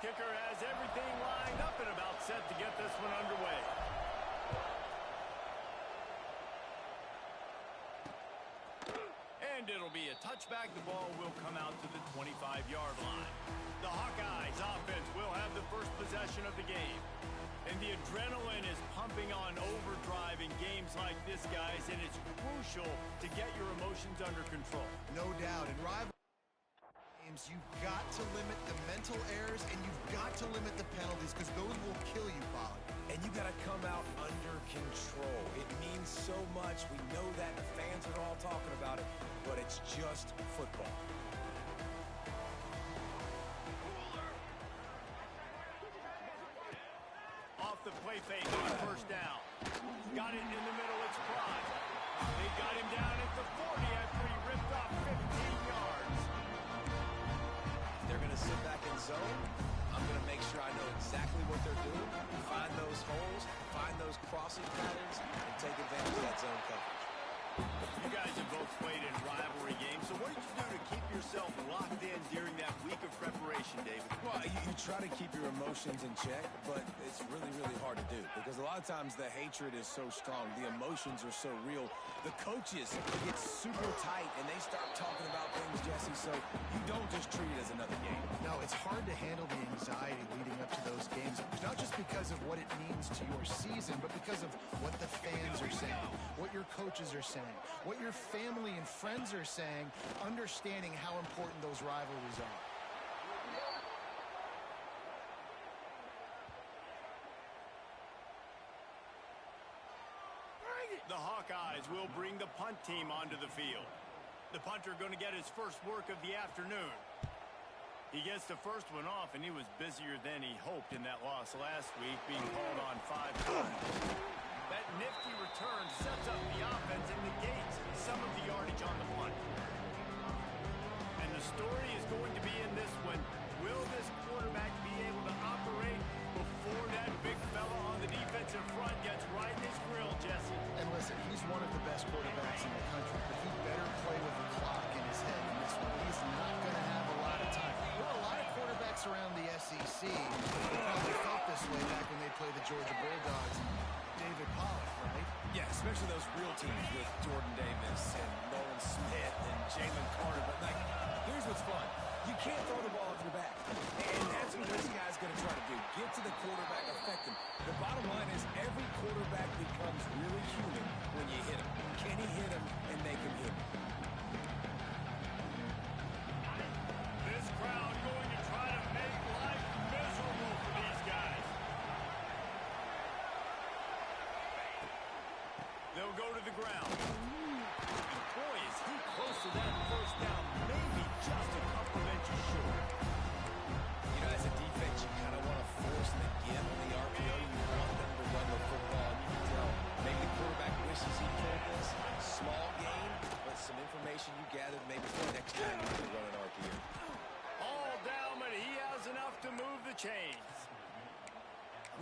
kicker has everything lined up and about set to get this one underway. And it'll be a touchback. The ball will come out to the 25-yard line. The Hawkeyes offense will have the first possession of the game. And the adrenaline is pumping on overdrive in games like this, guys, and it's crucial to get your emotions under control. No doubt. In rival games, you've got to limit the mental errors and you've got to limit the penalties because those will kill you, Pollard. And you got to come out under control. It means so much. We know that. The fans are all talking about it, but it's just football. Off the play fake on first down. Got it in the middle, it's Prime. They got him down at the 40 after he ripped off 15 yards. They're going to sit back in zone. I'm going to make sure I know exactly what they're doing, find those holes, find those crossing patterns, and take advantage of that zone coverage. You guys have both played in rivalry games, so what did you do to keep yourself locked in during that week of preparation, David? Well, you try to keep your emotions in check, but it's really, really hard to do because a lot of times the hatred is so strong, the emotions are so real. The coaches get super tight, and they start talking about things, Jesse, so you don't just treat it as another game. No, it's hard to handle the anxiety leading up to those games, not just because of what it means to your season, but because of what the fans are saying, what your coaches are saying, what your family and friends are saying, understanding how important those rivalries are. The Hawkeyes will bring the punt team onto the field. The punter going to get his first work of the afternoon. He gets the first one off, and he was busier than he hoped in that loss last week, being called on 5 times. That nifty return sets up the offense and negates some of the yardage on the punt. And the story is going to be in this one. Will this quarterback be able to operate before that big fella on the defensive front gets right in his grill, Jesse? And listen, he's one of the best quarterbacks in the country, but he better play with the clock in his head in this one. He's not going to have a lot of time. There are a lot of quarterbacks around the SEC who probably felt this way back when they played the Georgia Bulldogs. David Pollack, right? Yeah, especially those real teams with Jordan Davis and Nolan Smith and Jalen Carter. But, like, here's what's fun. You can't throw the ball off your back. And that's what this guy's going to try to do. Get to the quarterback, affect him. The bottom line is every quarterback becomes really human when you hit him. Can he hit him and make him human? This crowd going to try to make life miserable for these guys. They'll go to the ground. And boy, is he close to that first down. Maybe just a couple inches short. You know, as a defense, you kind of want to force the give on the RPO. You want them to run the football. You can tell maybe the quarterback wishes he pulled this. Small gain, but some information you gathered maybe for next time you can run an RPO. All down, but he has enough to move the chains.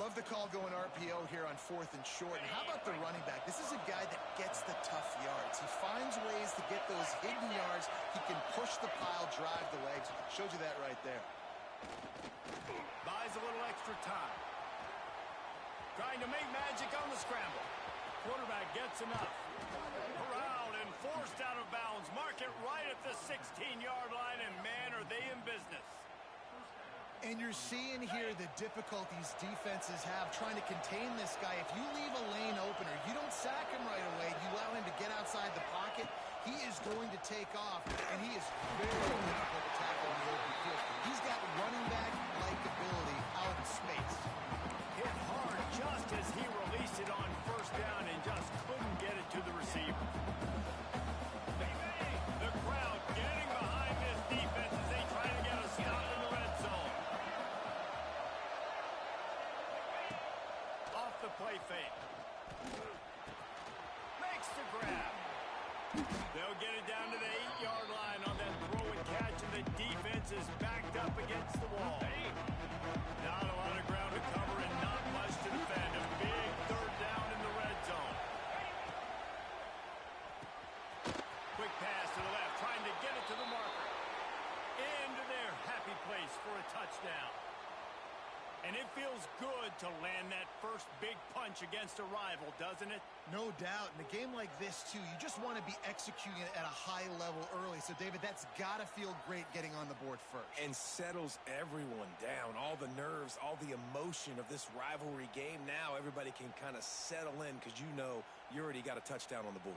Love the call going RPO here on 4th and short. And how about the running back? This is a guy that gets the tough yards. He finds ways to get those hidden yards. He can push the pile, drive the legs. Showed you that right there. Buys a little extra time. Trying to make magic on the scramble. Quarterback gets enough. Corralled and forced out of bounds. Mark it right at the 16-yard line, and man, are they in business. And you're seeing here the difficulties defenses have trying to contain this guy. If you leave a lane open or you don't sack him right away, you allow him to get outside the pocket, he is going to take off, and he is very difficult to tackle in the open field. He's got running back-like ability out in space. Hit hard just as he released it on first down and just couldn't get it to the receiver. The crowd getting behind this defense as they try to get a stop in the red zone. Off the play fake. Makes the grab. They'll get it down to the 8-yard line on that throw and catch, and the defense is backed up against the wall. Not a lot of ground to cover and not much to defend. A big third down in the red zone. Quick pass to the left, trying to get it to the marker. Into their happy place for a touchdown. And it feels good to land that first big punch against a rival, doesn't it? No doubt. In a game like this, too, you just want to be executing it at a high level early. So, David, that's got to feel great getting on the board first. And settles everyone down. All the nerves, all the emotion of this rivalry game. Now everybody can kind of settle in because you know you already got a touchdown on the board.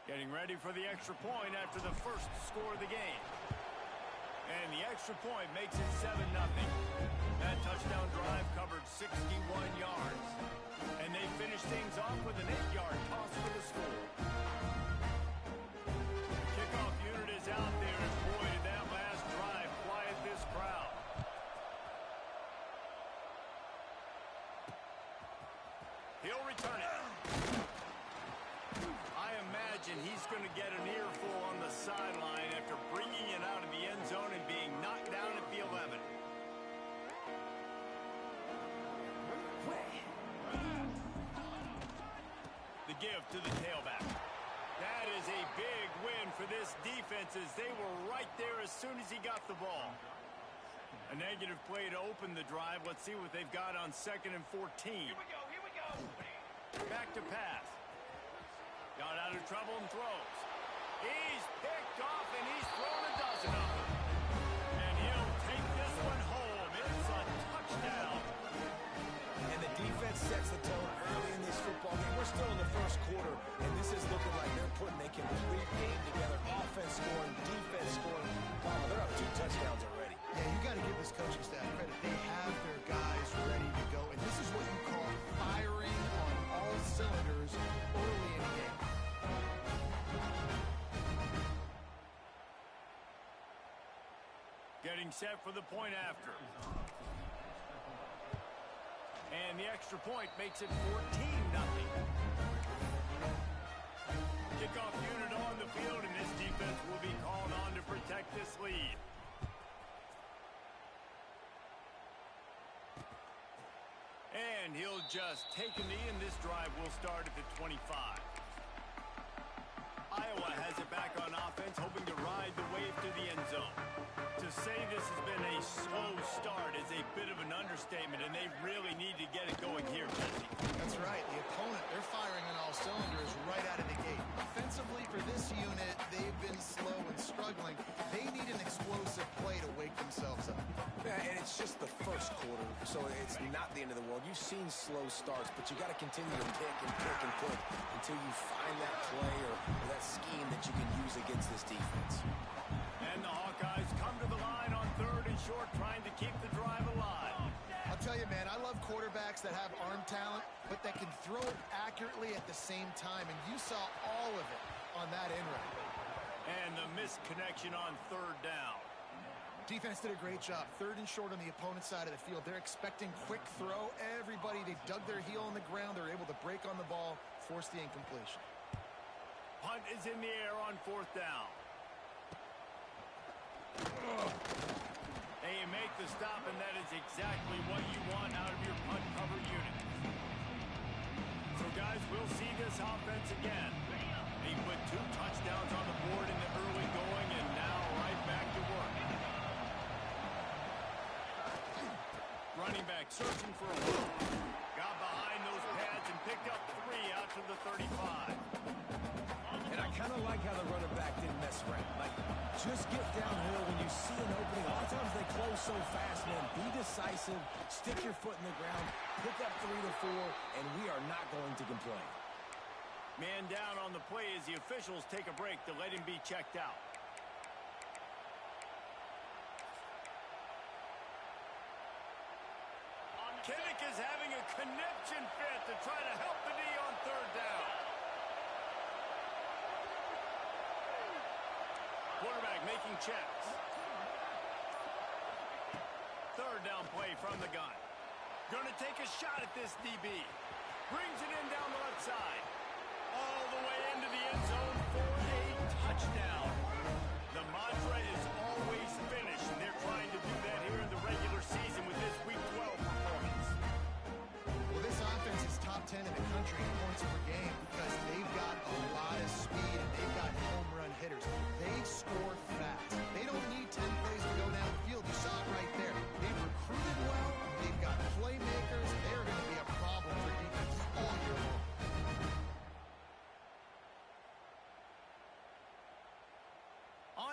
Getting ready for the extra point after the first score of the game. And the extra point makes it 7-0. That touchdown drive covered 61 yards. And they finish things off with an 8-yard toss for the score. Kickoff unit is out there, and boy, did that last drive quiet this crowd. He'll return it. I imagine he's going to get an earful on the sideline after bringing it out of the end zone and being knocked down at the 11. The give to the tailback. That is a big win for this defense as they were right there as soon as he got the ball. A negative play to open the drive. Let's see what they've got on 2nd and 14. Here we go. Back to pass. Got out of trouble and throws. He's picked off and he's thrown a dozen of them. And he'll take this one home. It's a touchdown. And the defense sets the tone early in this football game. We're still in the first quarter, and this is looking like they're putting a complete game together. Offense scoring, defense scoring. They're up 2 touchdowns already. Yeah, you got to give this coaching staff credit. They have their guys ready to go. And this is what you call firing on all cylinders early in the game. Getting set for the point after. And the extra point makes it 14-0. Kickoff unit on the field, and this defense will be called on to protect this lead. And he'll just take a knee, and this drive will start at the 25. Iowa has it back on offense, hoping to ride the wave to the end zone. To say this has been a slow start is a bit of an understatement, and they really need to get it going here, Jesse. That's right. The opponent, they're firing on all cylinders right out of the gate. Offensively, for this unit, they've been slow and struggling. They need an explosive play to wake themselves up. Yeah, and it's just the first quarter, so it's not the end of the world. You've seen slow starts, but you got to continue to pick and pick and pick until you find that play or that scheme that you can use against this defense. And the Hawkeyes come to the line on 3rd and short, trying to keep the drive alive. I'll tell you, man, I love quarterbacks that have arm talent, but that can throw it accurately at the same time, and you saw all of it on that in route. And the missed connection on 3rd down. Defense did a great job. 3rd and short on the opponent's side of the field. They're expecting quick throw. Everybody, they dug their heel on the ground. They're able to break on the ball, force the incompletion. Punt is in the air on 4th down. They make the stop, and that is exactly what you want out of your punt cover unit. So, guys, we'll see this offense again. They put 2 touchdowns on the board in the early going, and now right back to work. Running back searching for a hole. Got behind those pads and picked up 3 out to the 35. And I kind of like how the running back didn't mess around. Like, just get downhill when you see an opening. A lot of times they close so fast, man. Be decisive, stick your foot in the ground, pick up 3 to 4, and we are not going to complain. Man down on the play as the officials take a break to let him be checked out. Kinnick is having a conniption fit to try to help the knee on 3rd down. Quarterback making checks. 3rd down play from the gun. Going to take a shot at this DB. Brings it in down the left side. All the way into the end zone for a touchdown. The mantra is always finish, and they're trying to do that here in the regular season with this Week 12 performance. Well, this offense is top 10 in the country in points per game because they've got a lot of speed and they've got home run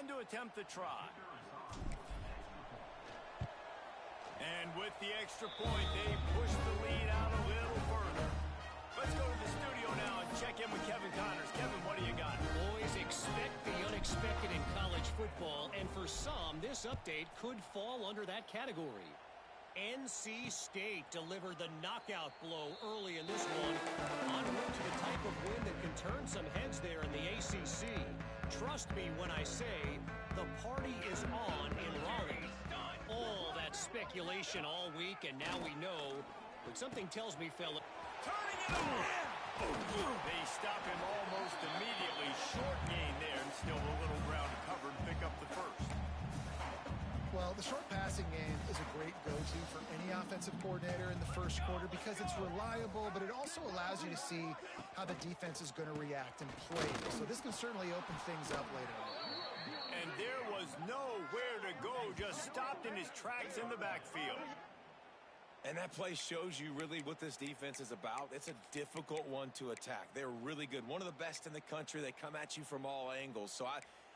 on to attempt the try. And with the extra point, they push the lead out a little further. Let's go to the studio now and check in with Kevin Connors. Kevin, what do you got? Always expect the unexpected in college football, and for some, this update could fall under that category. NC State delivered the knockout blow early in this one, en route to the type of win that can turn some heads there in the ACC. Trust me when I say the party is on in Raleigh. All that speculation all week, and now we know, but something tells me, fella. Turning it over! They stop him almost immediately. Short gain there, and still a little ground to cover and pick up the first. Well, the short passing game is a great go-to for any offensive coordinator in the first quarter because it's reliable, but it also allows you to see how the defense is going to react and play. So this can certainly open things up later on. And there was nowhere to go, just stopped in his tracks in the backfield. And that play shows you really what this defense is about. It's a difficult one to attack. They're really good. One of the best in the country. They come at you from all angles. So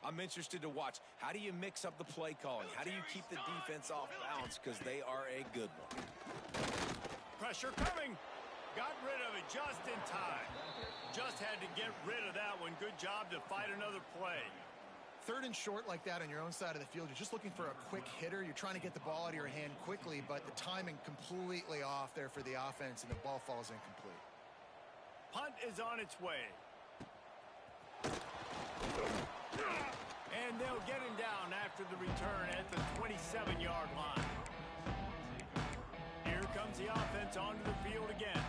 I'm interested to watch. How do you mix up the play calling? How do you keep the defense off balance? Because they are a good one. Pressure coming. Got rid of it just in time. Just had to get rid of that one. Good job to fight another play. Third and short like that on your own side of the field, you're just looking for a quick hitter. You're trying to get the ball out of your hand quickly, but the timing completely off there for the offense, and the ball falls incomplete. Punt is on its way. And they'll get him down after the return at the 27-yard line. Here comes the offense onto the field again.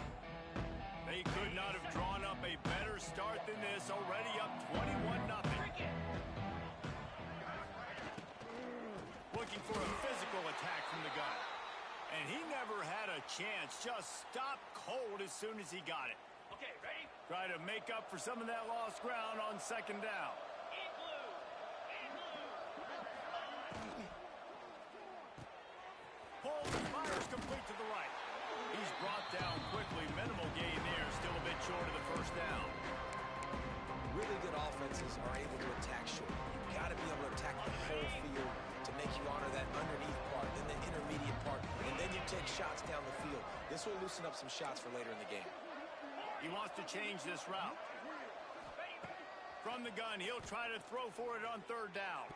They could not have drawn up a better start than this, already up 21-0. Looking for a physical attack from the gun. And he never had a chance. Just stopped cold as soon as he got it. Okay, ready? Try to make up for some of that lost ground on second down. Pulls and fires complete to the right. He's brought down quickly. Minimal gain there. Still a bit short of the first down. Really good offenses are able to attack short. You've got to be able to attack the whole field to make you honor that underneath part, then the intermediate part, and then you take shots down the field. This will loosen up some shots for later in the game. He wants to change this route. From the gun, he'll try to throw for it on third down.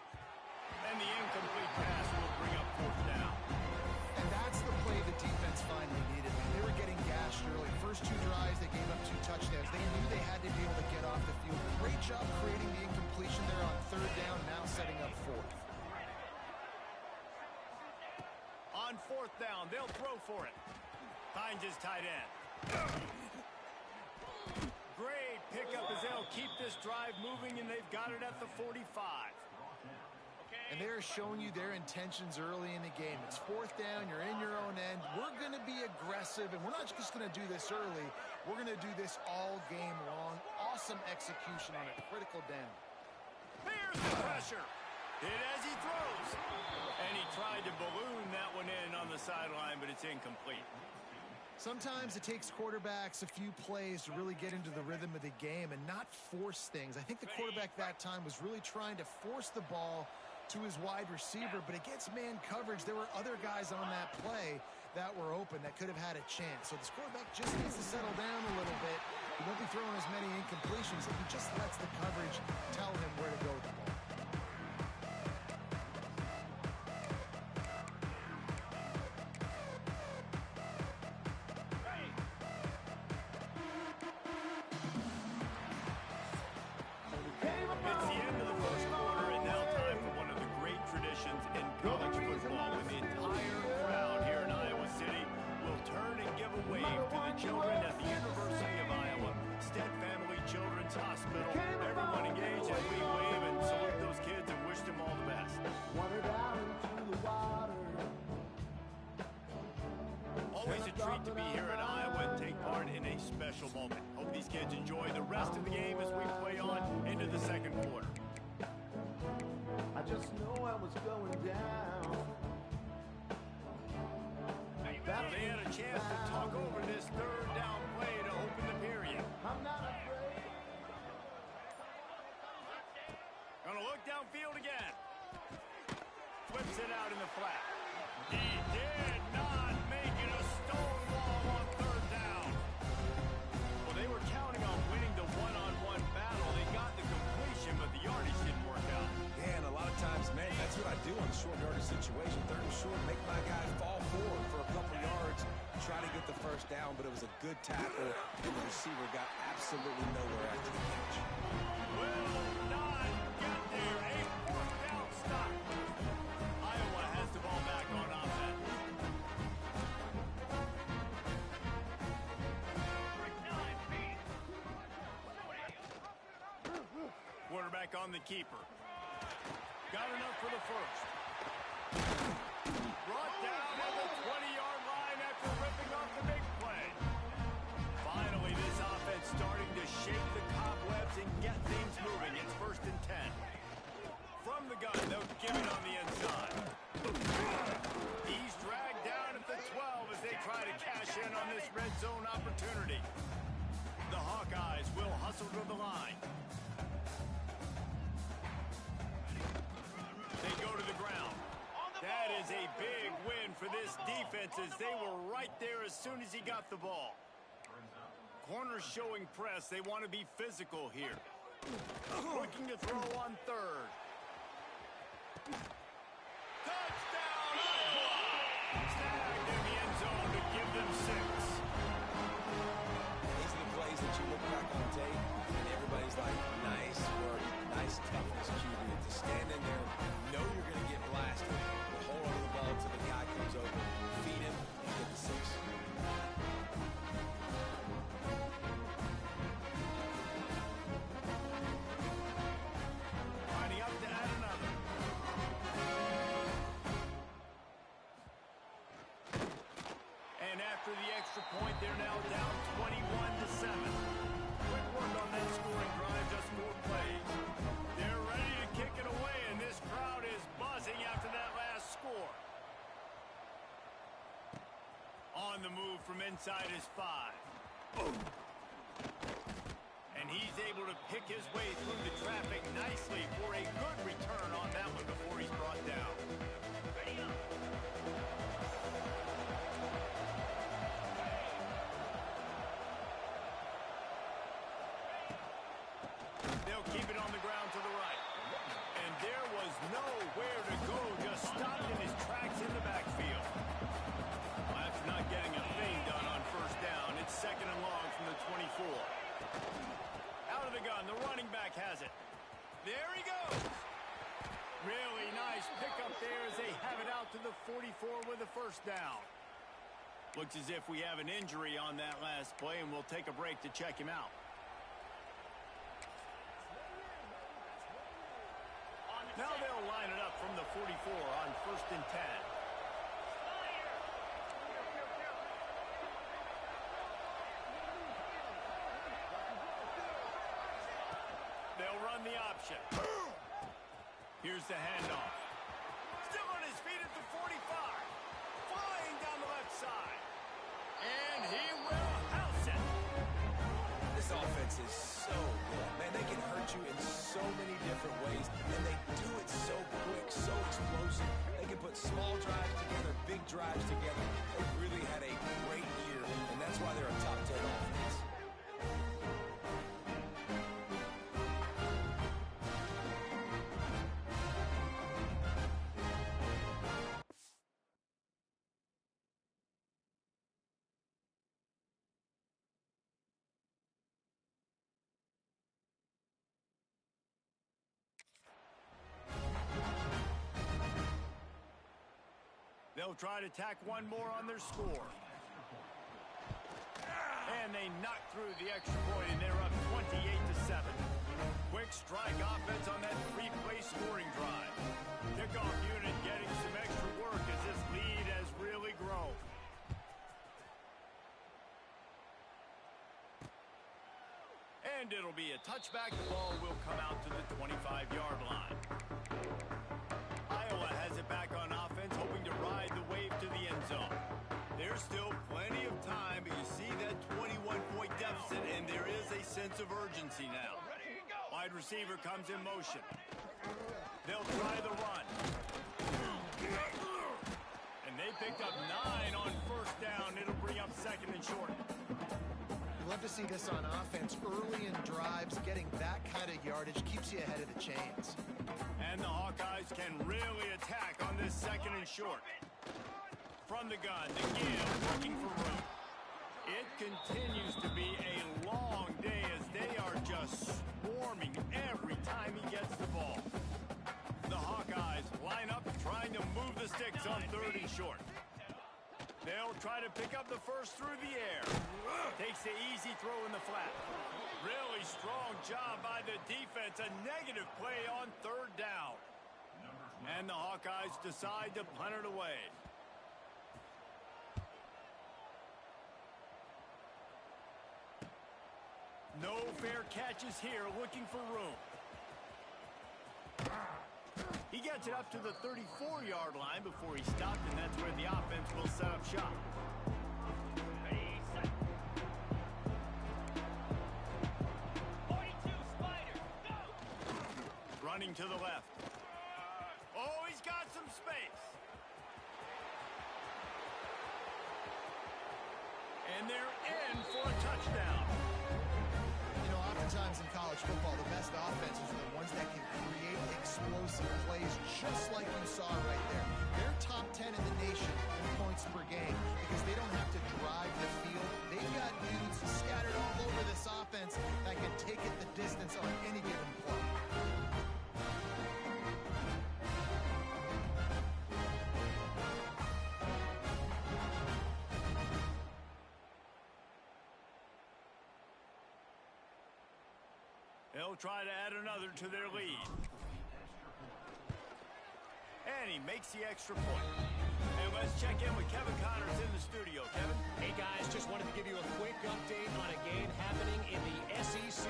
And the incomplete pass will bring up fourth down. And that's the play the defense finally needed. They were getting gashed early. First two drives, they gave up 2 touchdowns. They knew they had to be able to get off the field. Great job creating the incompletion there on third down, now setting up fourth. On fourth down, they'll throw for it. Finds his tight end. Great pickup as they'll keep this drive moving, and they've got it at the 45. And they're showing you their intentions early in the game. It's fourth down, you're in your own end. We're going to be aggressive, and we're not just going to do this early. We're going to do this all game long. Awesome execution on a critical down. There's the pressure. Hit as he throws. And he tried to balloon that one in on the sideline, but it's incomplete. Sometimes it takes quarterbacks a few plays to really get into the rhythm of the game and not force things. I think the quarterback that time was really trying to force the ball to his wide receiver, but against man coverage, there were other guys on that play that were open that could have had a chance. So this quarterback just needs to settle down a little bit. He won't be throwing as many incompletions if he just lets the coverage tell him where to go with the ball. It's the end of the first quarter, and now time for one of the great traditions in college football. With the entire crowd here in Iowa City will turn and give a wave to the children at the University of Iowa Stead Family Children's Hospital. Everyone engaged as we wave and salute those kids and wish them all the best. Always a treat to be here at Iowa and take part in a special moment. Hope these kids enjoy the rest of the game as we play on into the second quarter. I just know I was going down. They had a chance to talk over this third down play to open the period. I'm not afraid. Gonna look back downfield again. Flips it out in the flat. He did not make it a stonewall on third down. Well, they were counting on winning the one-on-one battle. They got the completion, but the yardage didn't work out. Yeah, and a lot of times, man, that's what I do on a short yardage situation. Third and short, make my guy fall forward for a couple yards, try to get the first down, but it was a good tackle, and the receiver got absolutely nowhere after the catch. Will not get there. A fourth down stop. Iowa has the ball back on offense. Quarterback on the keeper. Got enough for the first. Brought down at the 20-yard line after ripping off the big play. Finally, this offense starting to shake the cobwebs and get things moving. It's 1st and 10. From the gun, they'll give it on the inside. He's dragged down at the 12 as they try to cash in on this red zone opportunity. The Hawkeyes will hustle to the line. They go to the ground. That is a big win for this defense as they were right there as soon as he got the ball. Corners showing press. They want to be physical here. Looking to throw on third. Touchdown, Iowa! Snagged in the end zone to give them 6. These are the plays that you look back on tape, and everybody's like, nice work, nice toughness, QB. To stand in there, know you're going to get blasted, hold on to the ball until the guy comes over, feed him, and get the 6. Lining up to add another. And after the extra point, they're now down 21-7. Quick work on that scoring drive, just 4 plays. They're ready to kick it away, and this crowd is buzzing after that last score. On the move from inside his 5. And he's able to pick his way through the traffic nicely for a good return on that one before he's brought down. They'll keep it on the ground to the right. And there was nowhere to go, just stopped in his tracks in the backfield. After not getting a thing done on first down, it's 2nd and long from the 24. Out of the gun, the running back has it. There he goes. Really nice pickup there as they have it out to the 44 with a first down. Looks as if we have an injury on that last play, and we'll take a break to check him out. Now they'll line it up from the 44 on 1st and 10. They'll run the option. Here's the handoff. Still on his feet at the 45. Flying down the left side. And he will house it. This offense is so good. Man, they can hurt you in so many different ways, and they do it so quick, so explosive. They can put small drives together, big drives together. They've really had a great year, and that's why they're a top 10 offense. They'll try to tack one more on their score. And they knock through the extra point, and they're up 28-7. Quick strike offense on that 3-play scoring drive. Kickoff unit getting some extra work as this lead has really grown. And it'll be a touchback. The ball will come out to the 25-yard line. Iowa has it back on offense, hoping to ride the wave to the end zone. There's still plenty of time, but you see that 21-point deficit, and there is a sense of urgency now. Wide receiver comes in motion. They'll try the run. And they picked up 9 on first down. It'll bring up second and short. You love to see this on offense. Early in drives, getting that kind of yardage keeps you ahead of the chains. And the Hawkeyes can really attack on this second and short. From the gun, the give, looking for room. It continues to be a long day as they are just swarming every time he gets the ball. The Hawkeyes line up trying to move the sticks on third and short. They'll try to pick up the first through the air. Takes the easy throw in the flat. Really strong job by the defense. A negative play on third down. And the Hawkeyes decide to punt it away. No fair catches here, looking for room. He gets it up to the 34-yard line before he stopped, and that's where the offense will set up shop. Ready, set. 42 Spider, go! Running to the left. Oh, he's got some space. And they're in for a touchdown. Oftentimes in college football, the best offenses are the ones that can create explosive plays just like you saw right there. They're top 10 in the nation in points per game because they don't have to drive the field. They've got dudes scattered all over this offense that can take it the distance on any given play. They'll try to add another to their lead. And he makes the extra point. And let's check in with Kevin Connors in the studio. Kevin? Hey, guys, just wanted to give you a quick update on a game happening in the SEC.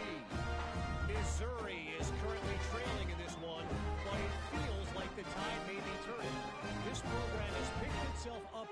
Missouri is currently trailing in this one, but it feels like the tide may be turning. This program has picked itself up.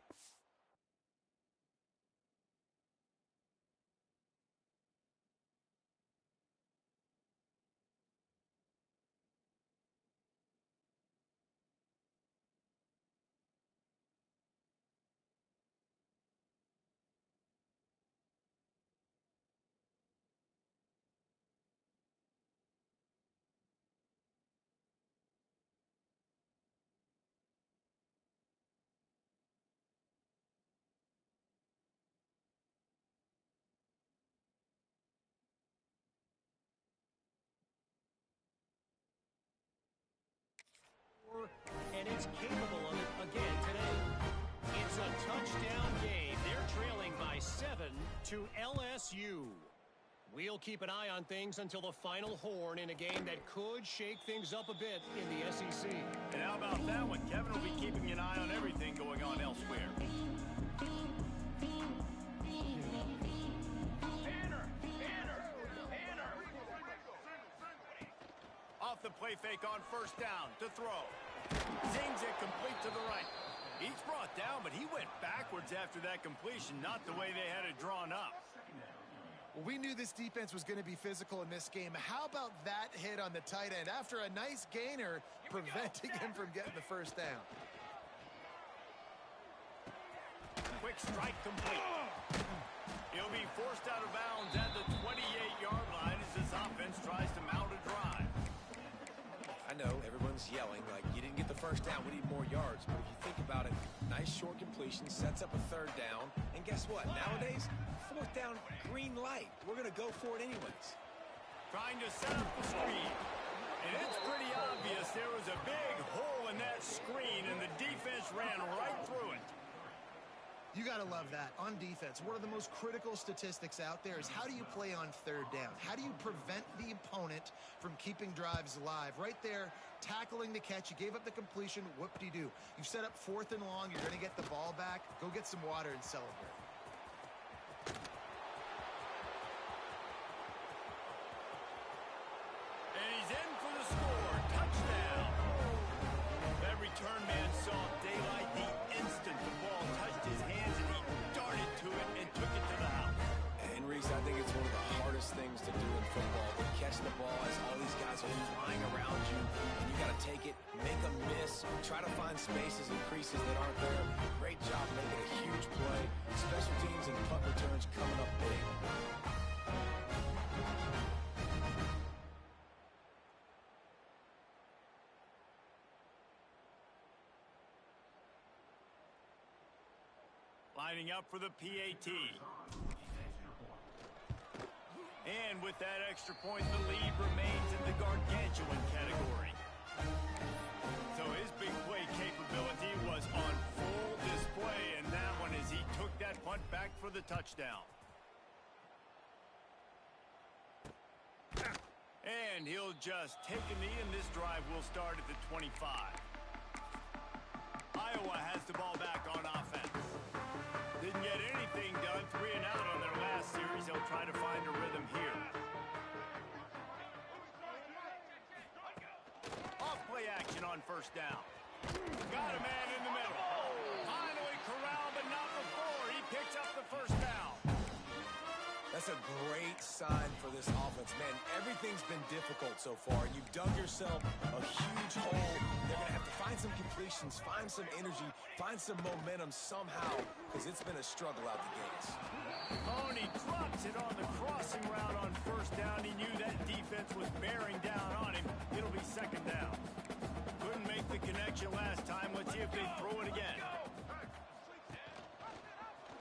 And it's capable of it again today. It's a touchdown game. They're trailing by 7 to LSU. We'll keep an eye on things until the final horn in a game that could shake things up a bit in the SEC. And how about that one? Kevin will be keeping an eye on everything going on elsewhere. Off the play fake on first down to throw. Zings it complete to the right. He's brought down, but he went backwards after that completion, not the way they had it drawn up. Well, we knew this defense was going to be physical in this game. How about that hit on the tight end after a nice gainer preventing him from getting the first down? Quick strike complete. He'll be forced out of bounds at the 28-yard line as this offense tries to mount a drive. I know everyone's yelling like you didn't get the first down, we need more yards, but if you think about it, nice short completion sets up a third down, and guess what, nowadays fourth down, green light, we're gonna go for it anyways. Trying to set up the screen, and it's pretty obvious there was a big hole in that screen and the defense ran right through it. You got to love that. On defense, one of the most critical statistics out there is how do you play on third down? How do you prevent the opponent from keeping drives alive? Right there, tackling the catch. You gave up the completion. Whoop-de-doo. You set up fourth and long. You're going to get the ball back. Go get some water and celebrate. And he's in for the score. Touchdown. That return man saw daylight the instant the ball touched his hands, and he darted to it and took it to the house. And Reese, I think it's one of the hardest things to do in football, to catch the ball as all these guys are flying around you, and you take it, make a miss, try to find spaces and creases that aren't there. Great job making a huge play. Special teams and punt returns coming up big. Lining up for the PAT. And with that extra point, the lead remains in the gargantuan category. So his big play capability was on full display in that one as he took that punt back for the touchdown. And he'll just take a knee, and this drive will start at the 25. Iowa has the ball back on offense. Didn't get anything done, 3 and out on their last series. They'll try to find a rhythm here. Off-play action on first down. Got a man in the middle. Finally corralled, but not before. He picks up the first down. That's a great sign for this offense. Man, everything's been difficult so far. You've dug yourself a huge hole. They're going to have to find some completions, find some energy, find some momentum somehow, because it's been a struggle out the gates. Oh, and he drops it on the crossing route on first down. He knew that defense was bearing down on him. It'll be second down. Couldn't make the connection last time. Let's see if they throw it again.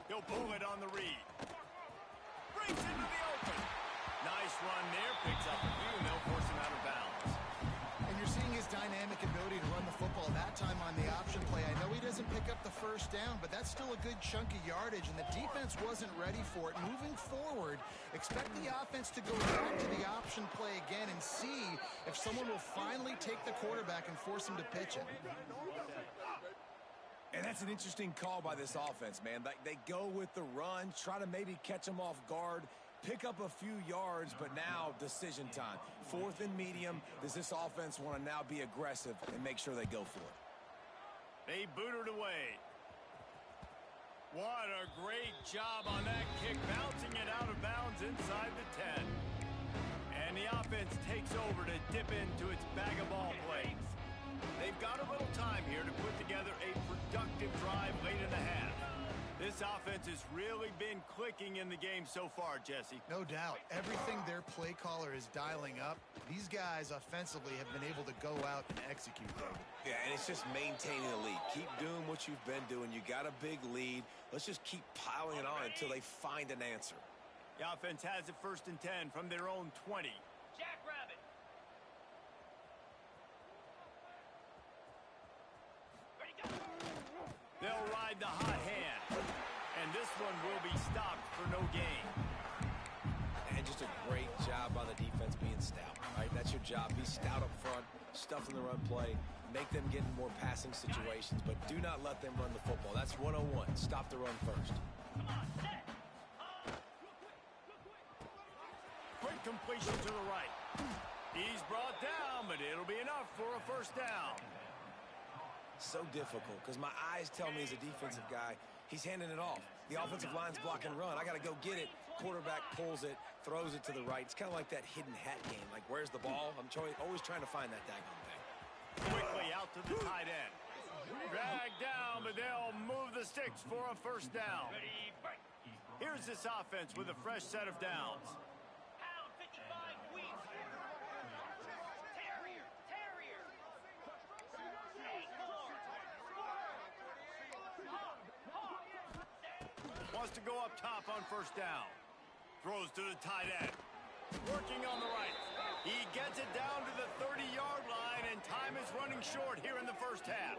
He'll pull it on the read. Brings into the open. Nice run there. Picks up a few, and they'll force him out of bounds. And you're seeing his dynamic ability to run the football that time on the option play. I know he doesn't pick up the first down, but that's still a good chunk of yardage, and the defense wasn't ready for it. Moving forward, expect the offense to go back to the option play again and see if someone will finally take the quarterback and force him to pitch it. And that's an interesting call by this offense, man. They go with the run, try to maybe catch them off guard, pick up a few yards, but now decision time. 4th and medium. Does this offense want to now be aggressive and make sure they go for it? They boot it away. What a great job on that kick, bouncing it out of bounds inside the 10. And the offense takes over to dip into its bag of ball plays. They've got a little time here to put together a productive drive late in the half. This offense has really been clicking in the game so far, Jesse. No doubt. Everything their play caller is dialing up, these guys offensively have been able to go out and execute, David. Yeah, and it's just maintaining the lead. Keep doing what you've been doing. You got a big lead. Let's just keep piling it on until they find an answer. The offense has it 1st and 10 from their own 20. Jackrabbit. Ready, go. They'll ride the hot hand. And this one will be stopped for no gain. And just a great job by the defense being stout. Right? That's your job. Be stout up front, stuff in the run play, make them get in more passing situations, but do not let them run the football. That's 101. Stop the run first. Come on, set. Quick completion to the right. He's brought down, but it'll be enough for a first down. So difficult because my eyes tell me as a defensive guy, he's handing it off. The offensive line's block and run. I got to go get it. Quarterback pulls it, throws it to the right. It's kind of like that hidden hat game. Like, where's the ball? I'm always trying to find that daggone thing. Quickly out to the tight end. Dragged down, but they'll move the sticks for a first down. Ready, break. Here's this offense with a fresh set of downs. Pound 55 weeks. Terrier. Wants to go up top on first down. Throws to the tight end. Working on the right. He gets it down to the 30-yard line, and time is running short here in the first half.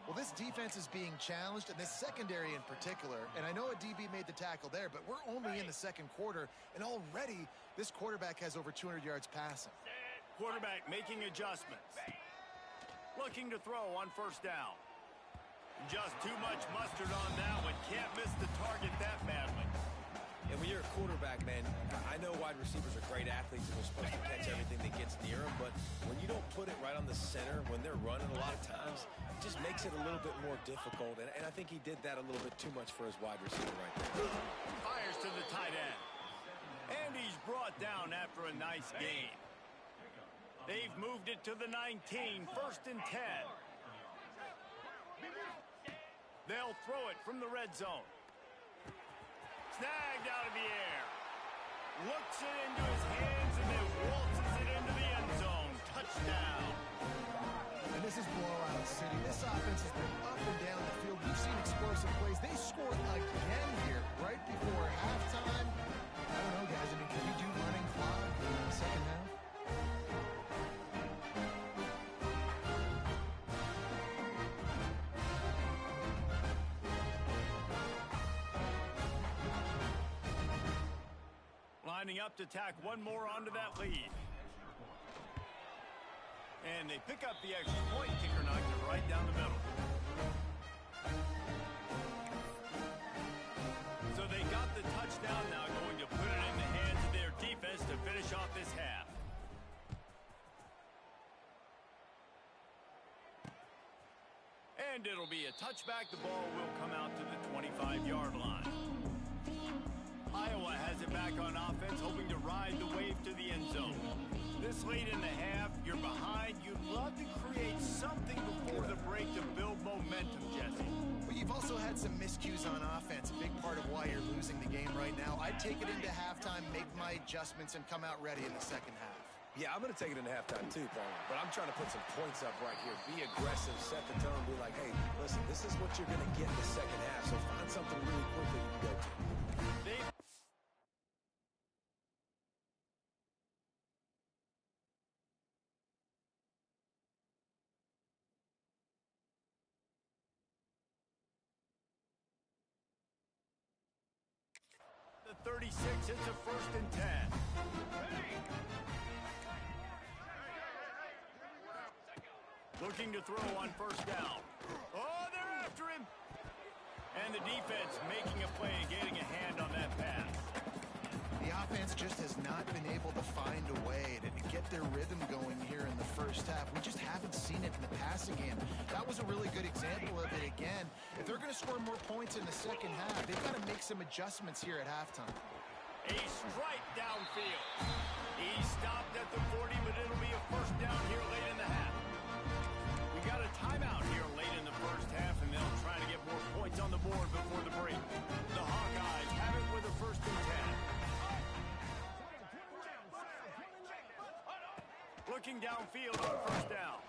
Well, this defense is being challenged, and this secondary in particular. And I know a DB made the tackle there, but we're only in the second quarter, and already this quarterback has over 200 yards passing. Quarterback making adjustments. Looking to throw on first down. Just too much mustard on that one. Can't miss the target that badly. And when you're a quarterback, man, I know wide receivers are great athletes and they're supposed to catch everything that gets near them, but when you don't put it right on the center, when they're running a lot of times, it just makes it a little bit more difficult. And I think he did that a little bit too much for his wide receiver right there. Fires to the tight end. And he's brought down after a nice gain. They've moved it to the 19, 1st and 10. They'll throw it from the red zone. Snagged out of the air. Looks it into his hands and then waltzes it into the end zone. Touchdown. And this is blowout city. This offense has been up and down the field. We've seen explosive plays. They scored again here right before halftime. I don't know, guys. I mean, can you do running clock in the second half? Lining up to tack one more onto that lead. And they pick up the extra point. Kicker knocked it right down the middle. So they got the touchdown, now going to put it in the hands of their defense to finish off this half. And it'll be a touchback. The ball will come out to the 25-yard line. Iowa has it back on offense, hoping to ride the wave to the end zone. This late in the half, you're behind. You'd love to create something before the break to build momentum, Jesse. But you've also had some miscues on offense, a big part of why you're losing the game right now. I'd take it into halftime, make my adjustments, and come out ready in the second half. Yeah, I'm going to take it into halftime too, Paul. But I'm trying to put some points up right here. Be aggressive, set the tone, be like, hey, listen, this is what you're going to get in the second half, so find something really quick that you can go to. The 36, it's a 1st and 10. Looking to throw on 1st down. Oh, they're after him. And the defense making a play and getting a hand on that pass. The offense just has not been able to find a way to get their rhythm going here in the first half. We just haven't seen it in the passing game. That was a really good example of it again. If they're going to score more points in the second half, they've got to make some adjustments here at halftime. A strike downfield. He stopped at the 40, but it'll be a 1st down here late in the half. We got a timeout here late in the first half, and they'll try to get more points on the board before the break. The Hawkeyes have it with a 1st and 10. Looking downfield on 1st down.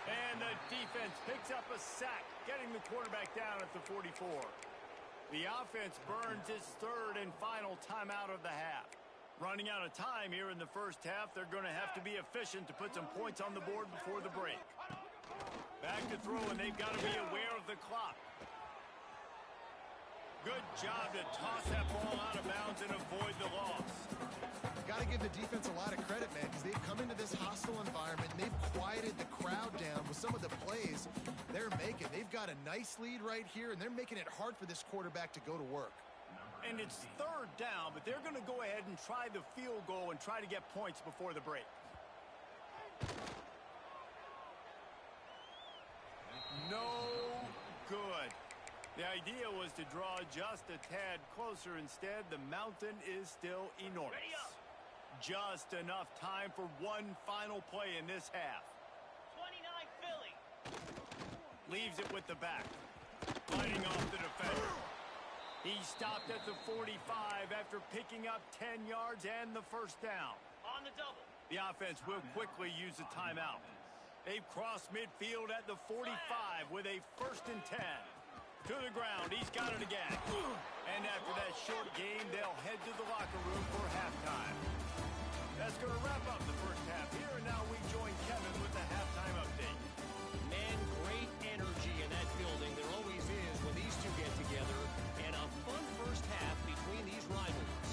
And the defense picks up a sack, getting the quarterback down at the 44. The offense burns its 3rd and final timeout of the half. Running out of time here in the first half, they're going to have to be efficient to put some points on the board before the break. Back to throw, and they've got to be aware of the clock. Good job to toss that ball out of bounds and avoid the loss. Got to give the defense a lot of credit, man, because they've come into this hostile environment and they've quieted the crowd down with some of the plays they're making. They've got a nice lead right here, and they're making it hard for this quarterback to go to work. And it's 3rd down, but they're going to go ahead and try the field goal and try to get points before the break. No good. The idea was to draw just a tad closer. Instead, the mountain is still enormous. Just enough time for one final play in this half. 29 Philly. Leaves it with the back. Fighting off the defender. He stopped at the 45 after picking up 10 yards and the 1st down. On the double. The offense will quickly use a timeout. They've crossed midfield at the 45 with a 1st and 10. To the ground, he's got it again. And after that short game, they'll head to the locker room for halftime. That's going to wrap up the first half here, and now we join Kevin with the halftime update. Man, great energy in that building. There always is when these two get together. And a fun first half between these rivals.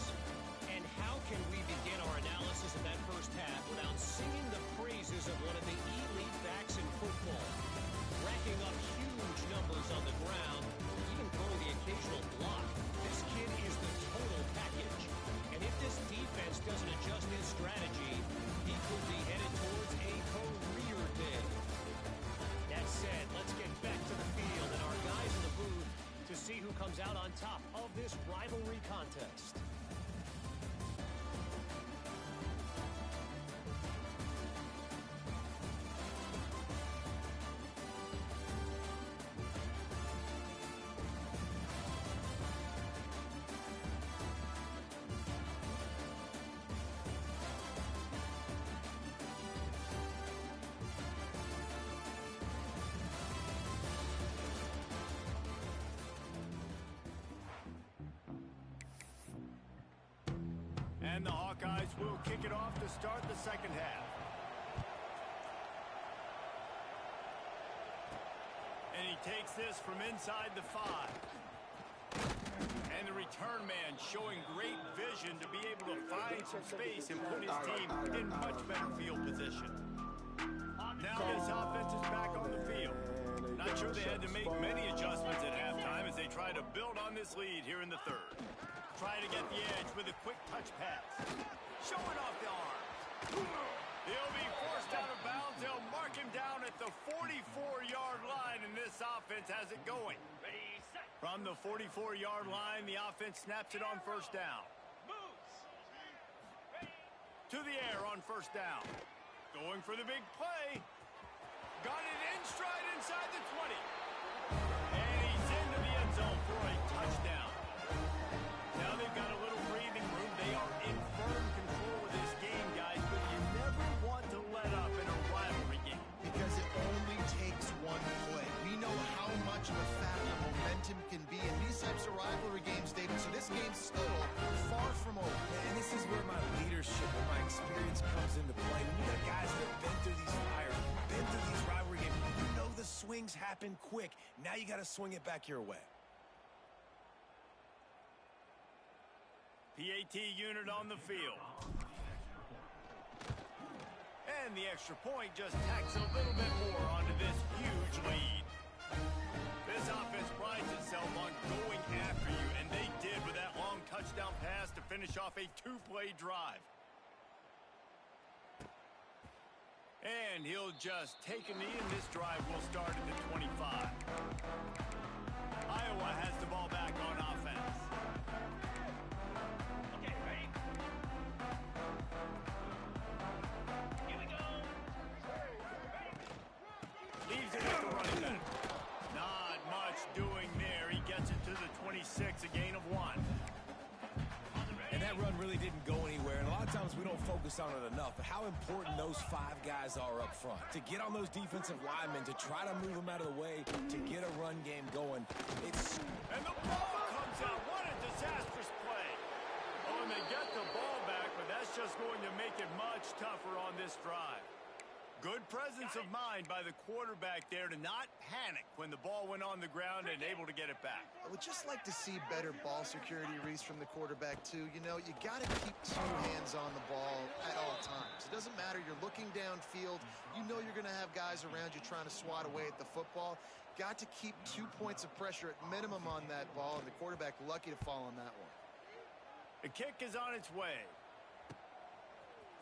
And how can we begin our analysis of that first half without singing the praises of one of the elite backs in football? Racking up huge numbers on the ground, even throwing the occasional block. This kid is the total package. And if this defense doesn't adjust his strategy, he could be headed towards a career day. That said, let's get back to the field and our guys in the booth to see who comes out on top of this And the Hawkeyes will kick it off to start the second half. And he takes this from inside the 5. And the return man showing great vision to be able to find some space and put his team in much better field position. Now this offense is back on the field. Not sure they had to make many adjustments at halftime as they try to build on this lead here in the third. Try to get the edge with a quick touch pass. Showing off the arm. He'll be forced out of bounds. They'll mark him down at the 44-yard line, and this offense has it going. From the 44-yard line, the offense snaps it on first down. To the air on first down. Going for the big play. Got it in stride inside the 20. And he's into the end zone for a touchdown. Now they've got a little breathing room. They are in firm control of this game, guys, but you never want to let up in a rivalry game. Because it only takes one play. We know how much of a factor momentum can be in these types of rivalry games, David, so this game's still far from over. And this is where my leadership and my experience comes into play. When you got guys that have been through these fires, been through these rivalry games, you know the swings happen quick. Now you got to swing it back your way. PAT unit on the field. And the extra point just tacks a little bit more onto this huge lead. This offense prides itself on going after you, and they did with that long touchdown pass to finish off a 2-play drive. And he'll just take a knee, and this drive will start at the 25. Iowa has the ball back on offense. Leaves it at the running back. Not much doing there. He gets it to the 26, a gain of 1. And that run really didn't go anywhere. And a lot of times we don't focus on it enough. But how important those 5 guys are up front. To get on those defensive linemen, to try to move them out of the way, to get a run game going. And the ball comes out. What a disastrous play. Oh, and they get the ball back, but that's just going to make it much tougher on this drive. Good presence of mind by the quarterback there to not panic when the ball went on the ground and able to get it back. I would just like to see better ball security, Reese, from the quarterback, too. You know, you got to keep 2 hands on the ball at all times. It doesn't matter. You're looking downfield. You know you're going to have guys around you trying to swat away at the football. Got to keep 2 points of pressure at minimum on that ball, and the quarterback lucky to fall on that one. The kick is on its way.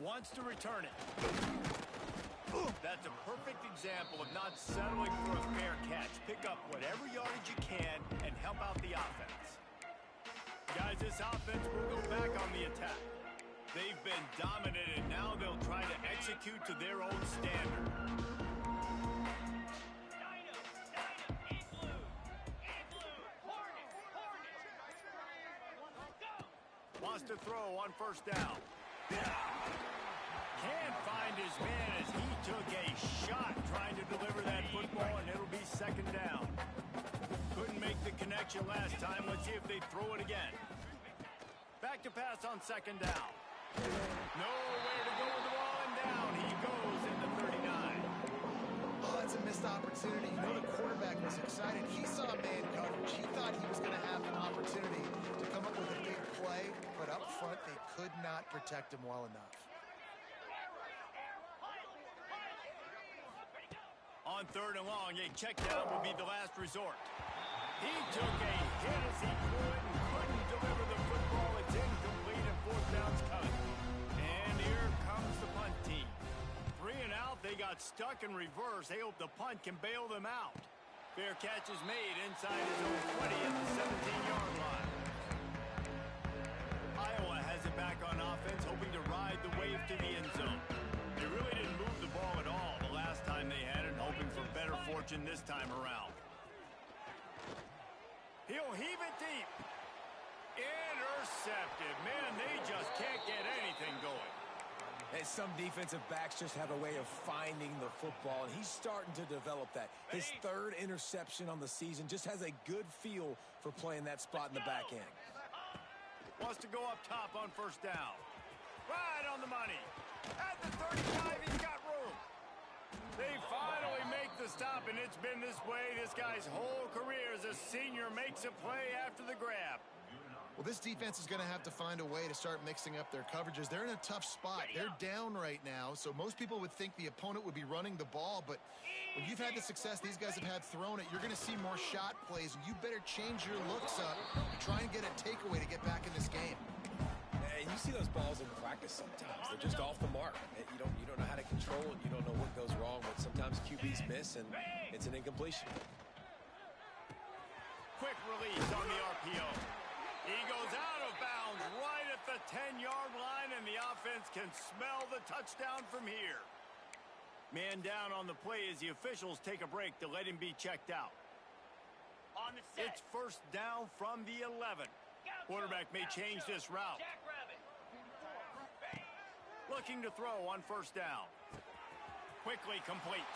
Wants to return it. That's a perfect example of not settling for a fair catch. Pick up whatever yardage you can and help out the offense. Guys, this offense will go back on the attack. They've been dominated. Now they'll try to execute to their own standard. Wants to throw on first down. Can't find his man as he took a shot trying to deliver that football, and it'll be second down. Couldn't make the connection last time. Let's see if they throw it again. Back to pass on second down. Nowhere to go with the ball, and down he goes in the 39. Oh, that's a missed opportunity. You know the quarterback was excited. He saw man coverage. He thought he was going to have an opportunity to come up with a big play, but up front they could not protect him well enough. On third and long, a check down will be the last resort. He took a hit as he threw it and couldn't deliver the football. It's incomplete and 4th down's coming. And here comes the punt team. 3 and out, they got stuck in reverse. They hope the punt can bail them out. Fair catch is made inside his own 20 at the 17-yard line. Iowa has it back on offense, hoping to ride the wave to the end zone. They really didn't move the ball at all the last time they had it, hoping for better fortune this time around. He'll heave it deep. Intercepted. Man, they just can't get anything going. And some defensive backs just have a way of finding the football, and he's starting to develop that. His 3rd interception on the season, just has a good feel for playing that spot in the back end. Wants to go up top on first down. Right on the money. At the 35, he's got room. They finally make the stop, and it's been this way this guy's whole career as a senior makes a play after the grab. Well, this defense is going to have to find a way to start mixing up their coverages. They're in a tough spot. They're down right now, so most people would think the opponent would be running the ball, but when you've had the success these guys have had throwing it, you're going to see more shot plays, and you better change your looks up and try and get a takeaway to get back in this game. And you see those balls in practice sometimes. They're just off the mark. You don't know how to control it. You don't know what goes wrong, but sometimes QBs miss, and it's an incompletion. Quick release on the RPO. He goes out of bounds right at the 10-yard line, and the offense can smell the touchdown from here. Man down on the play as the officials take a break to let him be checked out. On the set. It's first down from the 11. Quarterback may change this route. Jackrabbit. Looking to throw on first down. Quickly complete.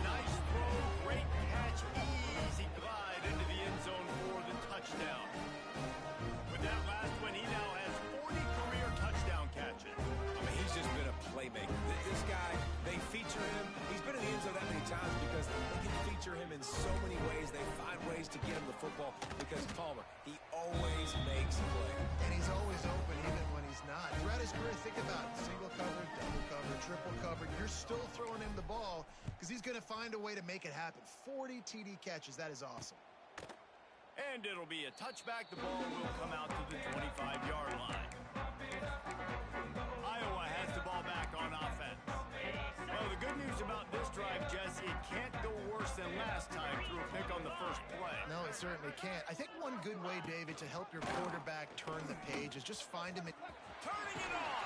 Nice throw, great catch, easy glide into the end zone for the touchdown. With that last one, he now has 40 career touchdown catches. I mean, he's just been a playmaker. This guy, they feature him. He's been in the end zone that many times because they can feature him in so many ways. They find ways to get him the football because Palmer, he always makes a play. And he's always open even when he's not. Throughout his career, think about it. Single cover, double cover, triple cover. You're still throwing him the ball because he's going to find a way to make it happen. 40 TD catches. That is awesome. And it'll be a touchback. The ball will come out to the 25-yard line. Iowa has the ball back on offense. Well, the good news about this drive, Jesse, it can't go worse than last time through a pick on the first play. No, it certainly can't. I think one good way, David, to help your quarterback turn the page is just find him at... Turning it on!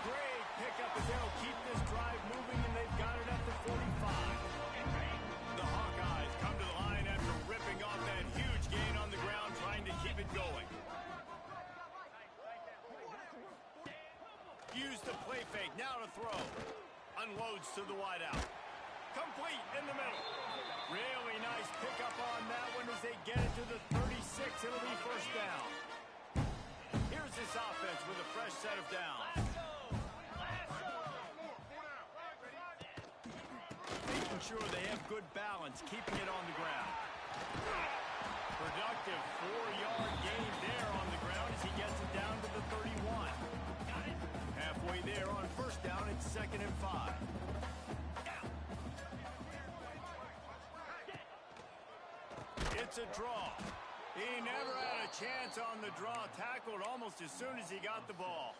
Great pickup as they'll keep this drive moving, and they've got it at the 45. The Hawkeyes come to the line after ripping off that huge gain on the ground, trying to keep it going. Use the play fake, now to throw. Unloads to the wideout. Complete in the middle. Really nice pickup on that one as they get it to the 36. It'll be first down. Here's this offense with a fresh set of downs. Making sure they have good balance, keeping it on the ground. Productive 4-yard gain there on the ground as he gets it down to the 31. Halfway there on first down, it's 2nd and 5. It's a draw. He never had a chance on the draw, tackled almost as soon as he got the ball.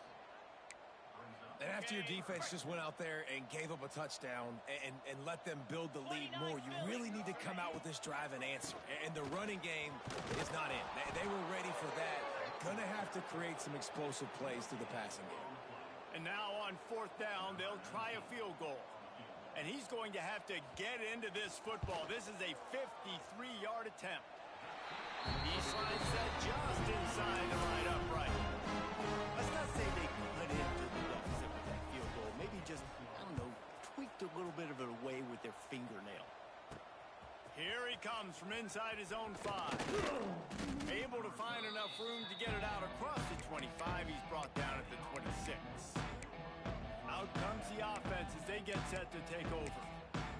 And after your defense just went out there and gave up a touchdown and let them build the lead more, you really need to come out with this drive and answer. And the running game is not in. They were ready for that. Going to have to create some explosive plays through the passing game. And now on 4th down, they'll try a field goal. And he's going to have to get into this football. This is a 53-yard attempt. He slides that just inside the right upright. Let's not say they cut into the deficit with that field goal. Maybe just, I don't know, tweaked a little bit of it away with their fingernail. Here he comes from inside his own 5. Able to find enough room to get it out across the 25. He's brought down at the 26. Out comes the offense as they get set to take over.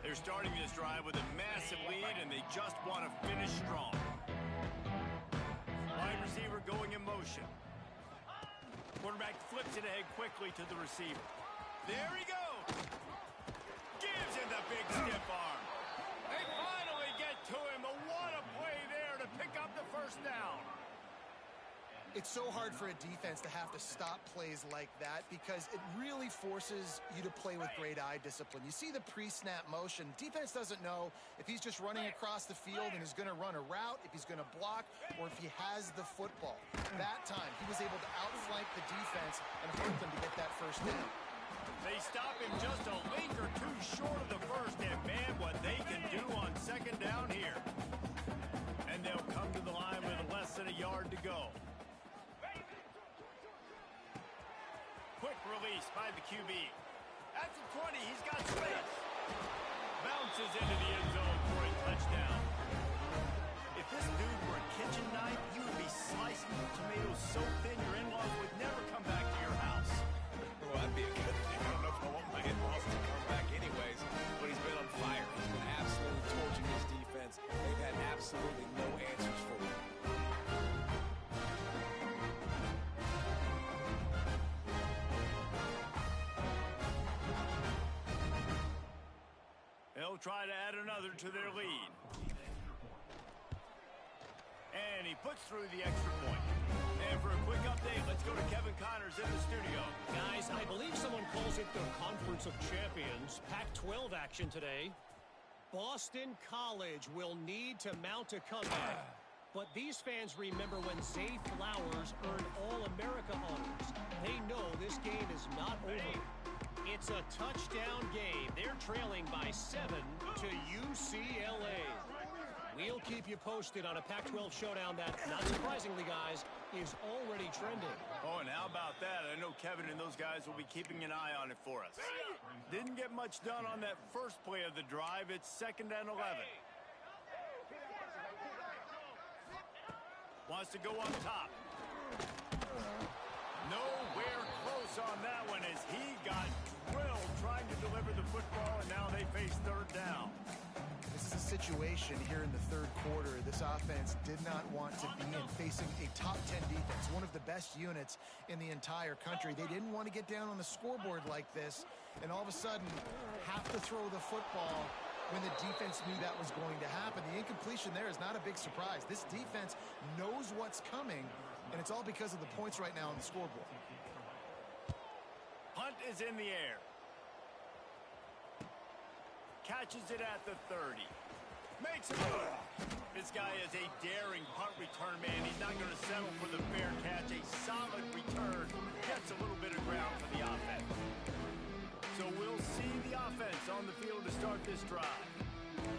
They're starting this drive with a massive lead, and they just want to finish strong. Wide receiver going in motion. Quarterback flips it ahead quickly to the receiver. There he goes. Gives him the big stiff arm. They finally get to him, but what a play there to pick up the first down. It's so hard for a defense to have to stop plays like that because it really forces you to play with great eye discipline. You see the pre-snap motion. Defense doesn't know if he's just running across the field and is going to run a route, if he's going to block, or if he has the football. That time, he was able to outflank the defense and hurt them to get that first down. They stop him just a link or two short of the first, and man, what they can do on 2nd down here. And they'll come to the line with less than a yard to go. Quick release by the QB. At the 20, he's got space. Bounces into the end zone for a touchdown. If this dude were a kitchen knife, you would be slicing the tomatoes so thin your in-laws would never come back to your house. try to add another to their lead. And he puts through the extra point. And for a quick update, let's go to Kevin Connors in the studio. Guys, I believe someone calls it the Conference of Champions. Pac-12 action today. Boston College will need to mount a comeback. But these fans remember when Zay Flowers earned All-America honors. They know this game is not over. It's a touchdown game. They're trailing by 7 to UCLA. We'll keep you posted on a Pac-12 showdown that, not surprisingly, guys, is already trending. Oh, and how about that? I know Kevin and those guys will be keeping an eye on it for us. Didn't get much done on that first play of the drive. It's 2nd and 11. Wants to go on top. Nowhere close on that one as he got drilled trying to deliver the football, and now they face 3rd down. This is a situation here in the 3rd quarter. This offense did not want to be in facing a top 10 defense, one of the best units in the entire country. They didn't want to get down on the scoreboard like this, and all of a sudden have to throw the football when the defense knew that was going to happen. The incompletion there is not a big surprise. This defense knows what's coming, and it's all because of the points right now on the scoreboard. Punt is in the air. Catches it at the 30. Makes a move. This guy is a daring punt return man. He's not going to settle for the fair catch. A solid return. Gets a little bit of ground for the offense. So we'll see the offense on the field to start this drive.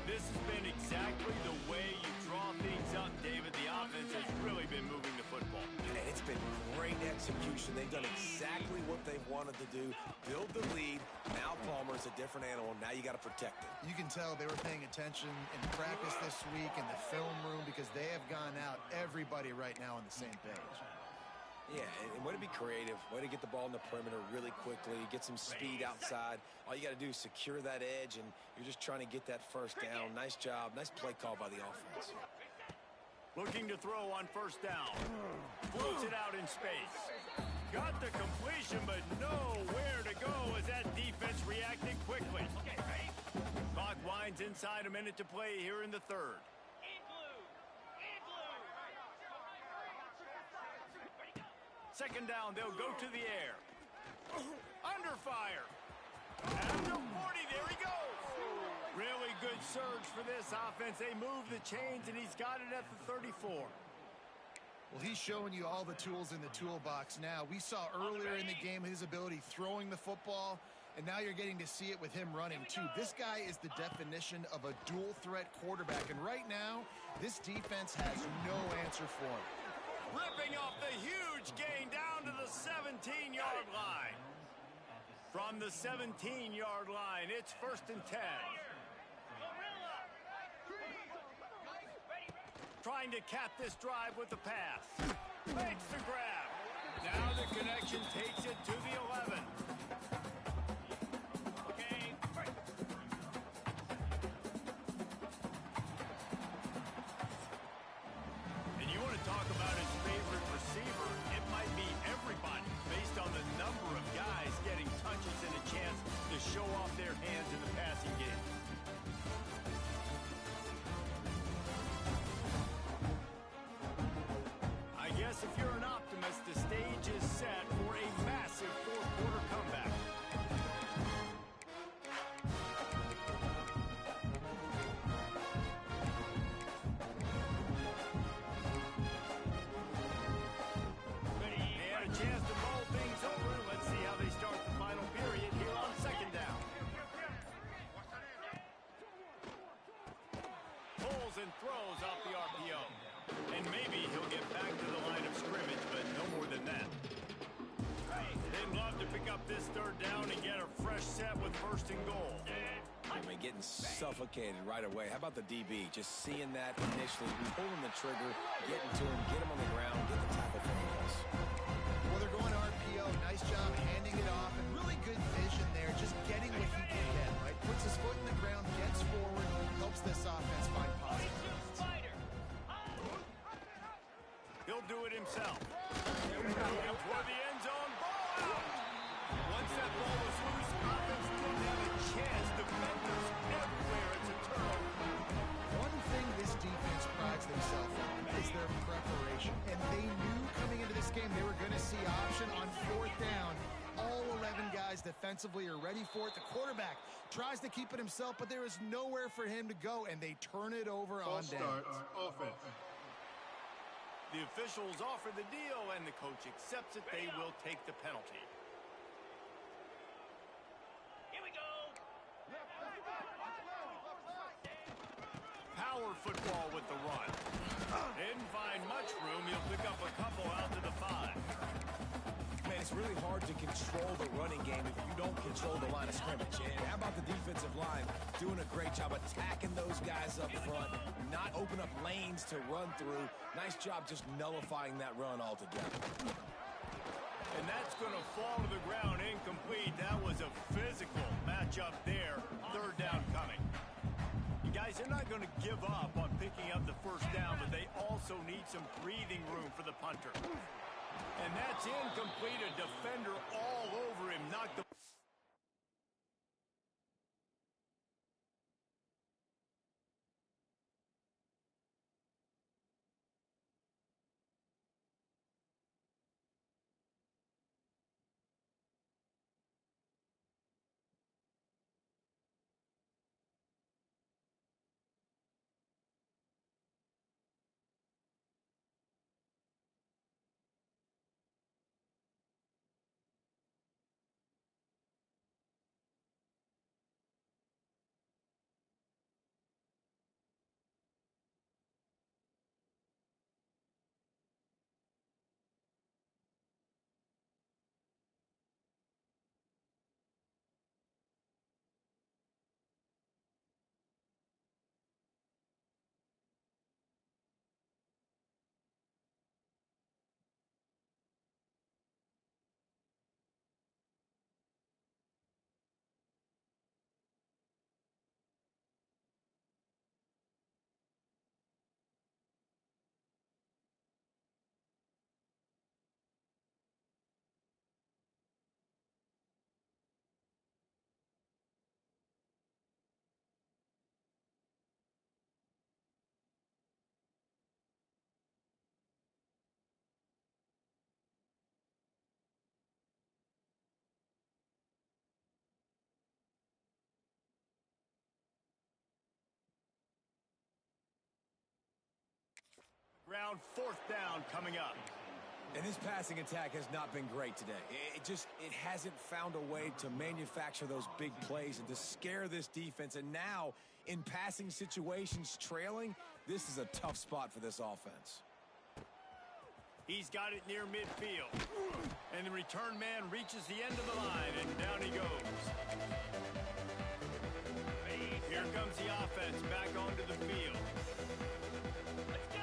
This has been exactly the way you draw things up, David. The offense has really been moving the football. And it's been great execution. They've done exactly what they've wanted to do. Build the lead. Now Palmer's a different animal. Now you got to protect him. You can tell they were paying attention in practice this week in the film room because they have gone out, everybody right now on the same page. Yeah, and way to be creative, way to get the ball in the perimeter really quickly, get some speed outside. All you got to do is secure that edge, and you're just trying to get that first down. Nice job. Nice play call by the offense. Looking to throw on 1st down. Floats it out in space. Got the completion, but nowhere to go as that defense reacted quickly. Clock winds inside, a minute to play here in the 3rd. 2nd down, they'll go to the air. Under fire. At the 40, there he goes. Really good surge for this offense. They move the chains, and he's got it at the 34. Well, he's showing you all the tools in the toolbox now. We saw earlier in the game his ability throwing the football, and now you're getting to see it with him running, too. This guy is the definition of a dual-threat quarterback, and right now, this defense has no answer for him. Ripping off the huge gain down to the 17-yard line. From the 17-yard line, it's 1st and 10. Trying to cap this drive with the pass. Makes the grab. Now the connection takes it to the 11. And you want to talk about his favorite receiver? It might be everybody based on the number of guys getting touches and a chance to show off their hands in the passing game. I guess if you're an optimist, the stage is set for a massive 4th-quarter comeback. They had a chance to mull things over. Let's see how they start the final period here on 2nd down. Pulls and throws off the RPO. And maybe he'll get back to the line of scrimmage, but no more than that. They'd love to pick up this 3rd down and get a fresh set with 1st and goal. I mean, getting suffocated right away. How about the DB? Just seeing that initially, pulling the trigger, getting to him, get him on the ground, get the tackle for the loss. Well, they're going RPO. Nice job handing it off, and really good vision there, just getting what he can get, right? Puts his foot in the ground, gets forward, helps this offense find positive. He'll do it himself. Looking for the end zone. Ball out. Once that ball was loose, offense didn't have a chance. Defenders everywhere at to see option on 4th down. All 11 guys defensively are ready for it. The quarterback tries to keep it himself, but there is nowhere for him to go, and they turn it over on down. Offense. The officials offer the deal, and the coach accepts it. They will take the penalty. Here we go. Power football with the run. Didn't find much room. He'll pick up a couple out to the 5. Man, it's really hard to control the running game if you don't control the line of scrimmage. And how about the defensive line doing a great job attacking those guys up front, not open up lanes to run through. Nice job just nullifying that run altogether. And that's going to fall to the ground incomplete. That was a physical matchup there. 3rd down coming. You guys, they're not going to give up on picking up the 1st down, but they also need some breathing room for the punter. And that's incomplete. A defender all over him. Knocked the... Round 4th down coming up. And his passing attack has not been great today. It hasn't found a way to manufacture those big plays and to scare this defense. And now, in passing situations trailing, this is a tough spot for this offense. He's got it near midfield. And the return man reaches the end of the line, and down he goes. Here comes the offense back onto the field. Let's go.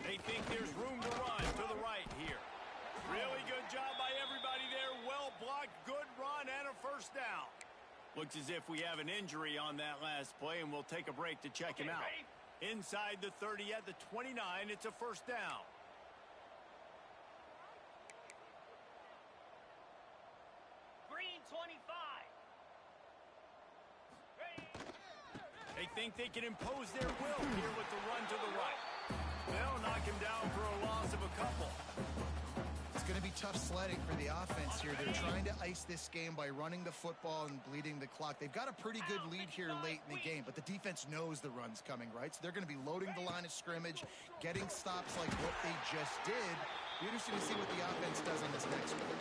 They think there's room to run to the right here. Really good job by everybody there. Well blocked, good run, and a 1st down. Looks as if we have an injury on that last play, and we'll take a break to check him out. Inside the 30 at the 29, it's a 1st down. Green 25. They think they can impose their will here with the run to the right. They'll knock him down for a loss of a couple. It's going to be tough sledding for the offense here. They're trying to ice this game by running the football and bleeding the clock. They've got a pretty good lead here late in the game, but the defense knows the run's coming, right? So they're going to be loading the line of scrimmage, getting stops like what they just did. Be interesting to see what the offense does on this next one.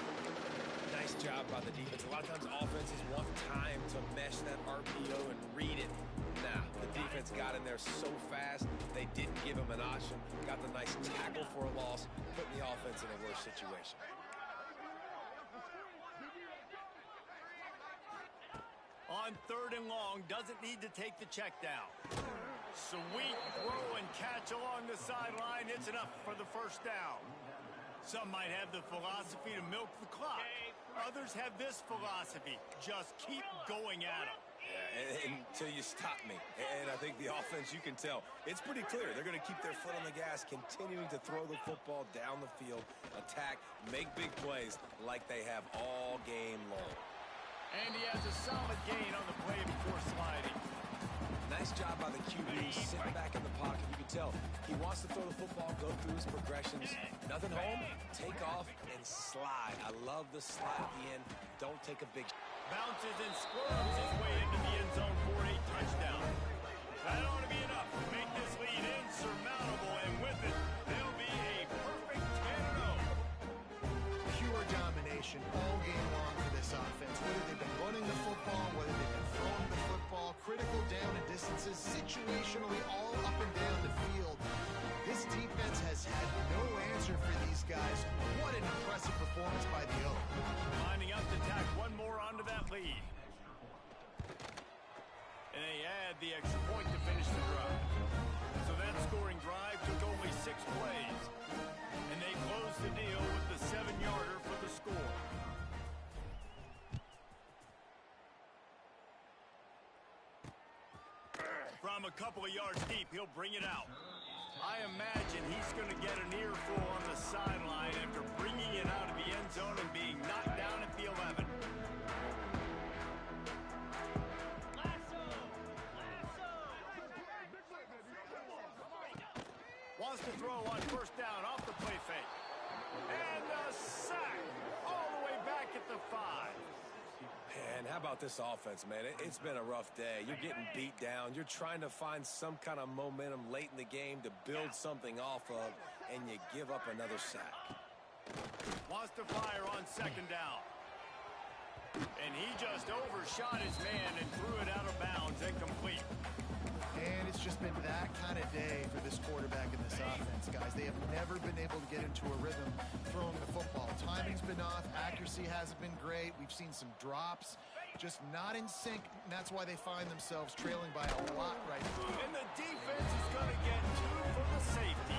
Nice job by the defense. A lot of times offenses want time to mesh that RPO and read it. Nah, the defense got in there so fast, they didn't give him an option. Got the nice tackle for a loss, putting the offense in a worse situation. On 3rd and long, doesn't need to take the check down. Sweet throw and catch along the sideline. It's enough for the 1st down. Some might have the philosophy to milk the clock. Others have this philosophy. Just keep going at them. Yeah, until you stop me. And I think the offense, you can tell, it's pretty clear. They're going to keep their foot on the gas, continuing to throw the football down the field, attack, make big plays like they have all game long. And he has a solid gain on the play before sliding. Nice job by the QB, sitting back in the pocket. You can tell he wants to throw the football, go through his progressions. Nothing home, take off, and slide. I love the slide at the end. Don't take a big... Bounces and squirms his way into the end zone for a touchdown. That ought to be enough to make this lead insurmountable, and with it, they'll be a perfect 10-0. Pure domination all game long for this offense. Whether they've been running the football, whether they've been throwing the football, critical down and distances, situationally all up and down the field. This defense has had no answer for these guys. What an impressive performance by the Oak. Lining up to tack one more onto that lead. And they add the extra point to finish the drive. So that scoring drive took only 6 plays. And they closed the deal with the 7-yarder for the score. From a couple of yards deep, he'll bring it out. I imagine he's going to get an earful on the sideline after bringing it out of the end zone and being knocked down at the 11. Wants to throw on first down off the play fake. And a sack all the way back at the 5. Man, how about this offense, man? It's been a rough day. You're getting beat down. You're trying to find some kind of momentum late in the game to build something off of, and you give up another sack. Wants to fire on second down. And he just overshot his man and threw it out of bounds and complete. And it's just been that kind of day for this quarterback and this offense, guys. They have never been able to get into a rhythm throwing the football. Timing's been off. Accuracy hasn't been great. We've seen some drops, just not in sync, and that's why they find themselves trailing by a lot right now. And the defense is going to get 2 for the safety.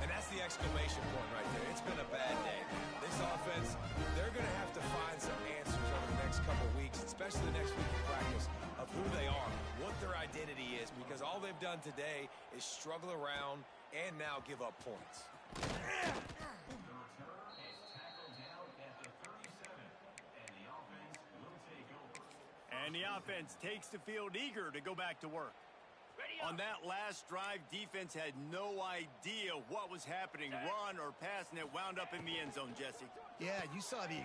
And that's the exclamation point right there. It's been a bad day. This offense, they're going to have to find some answers over the next couple weeks, especially next week in practice, of who they are, what their identity is, because all they've done today is struggle around and now give up points. And the offense takes the field eager to go back to work. On that last drive, defense had no idea what was happening, run or pass, and it wound up in the end zone, Jesse. Yeah, you saw the...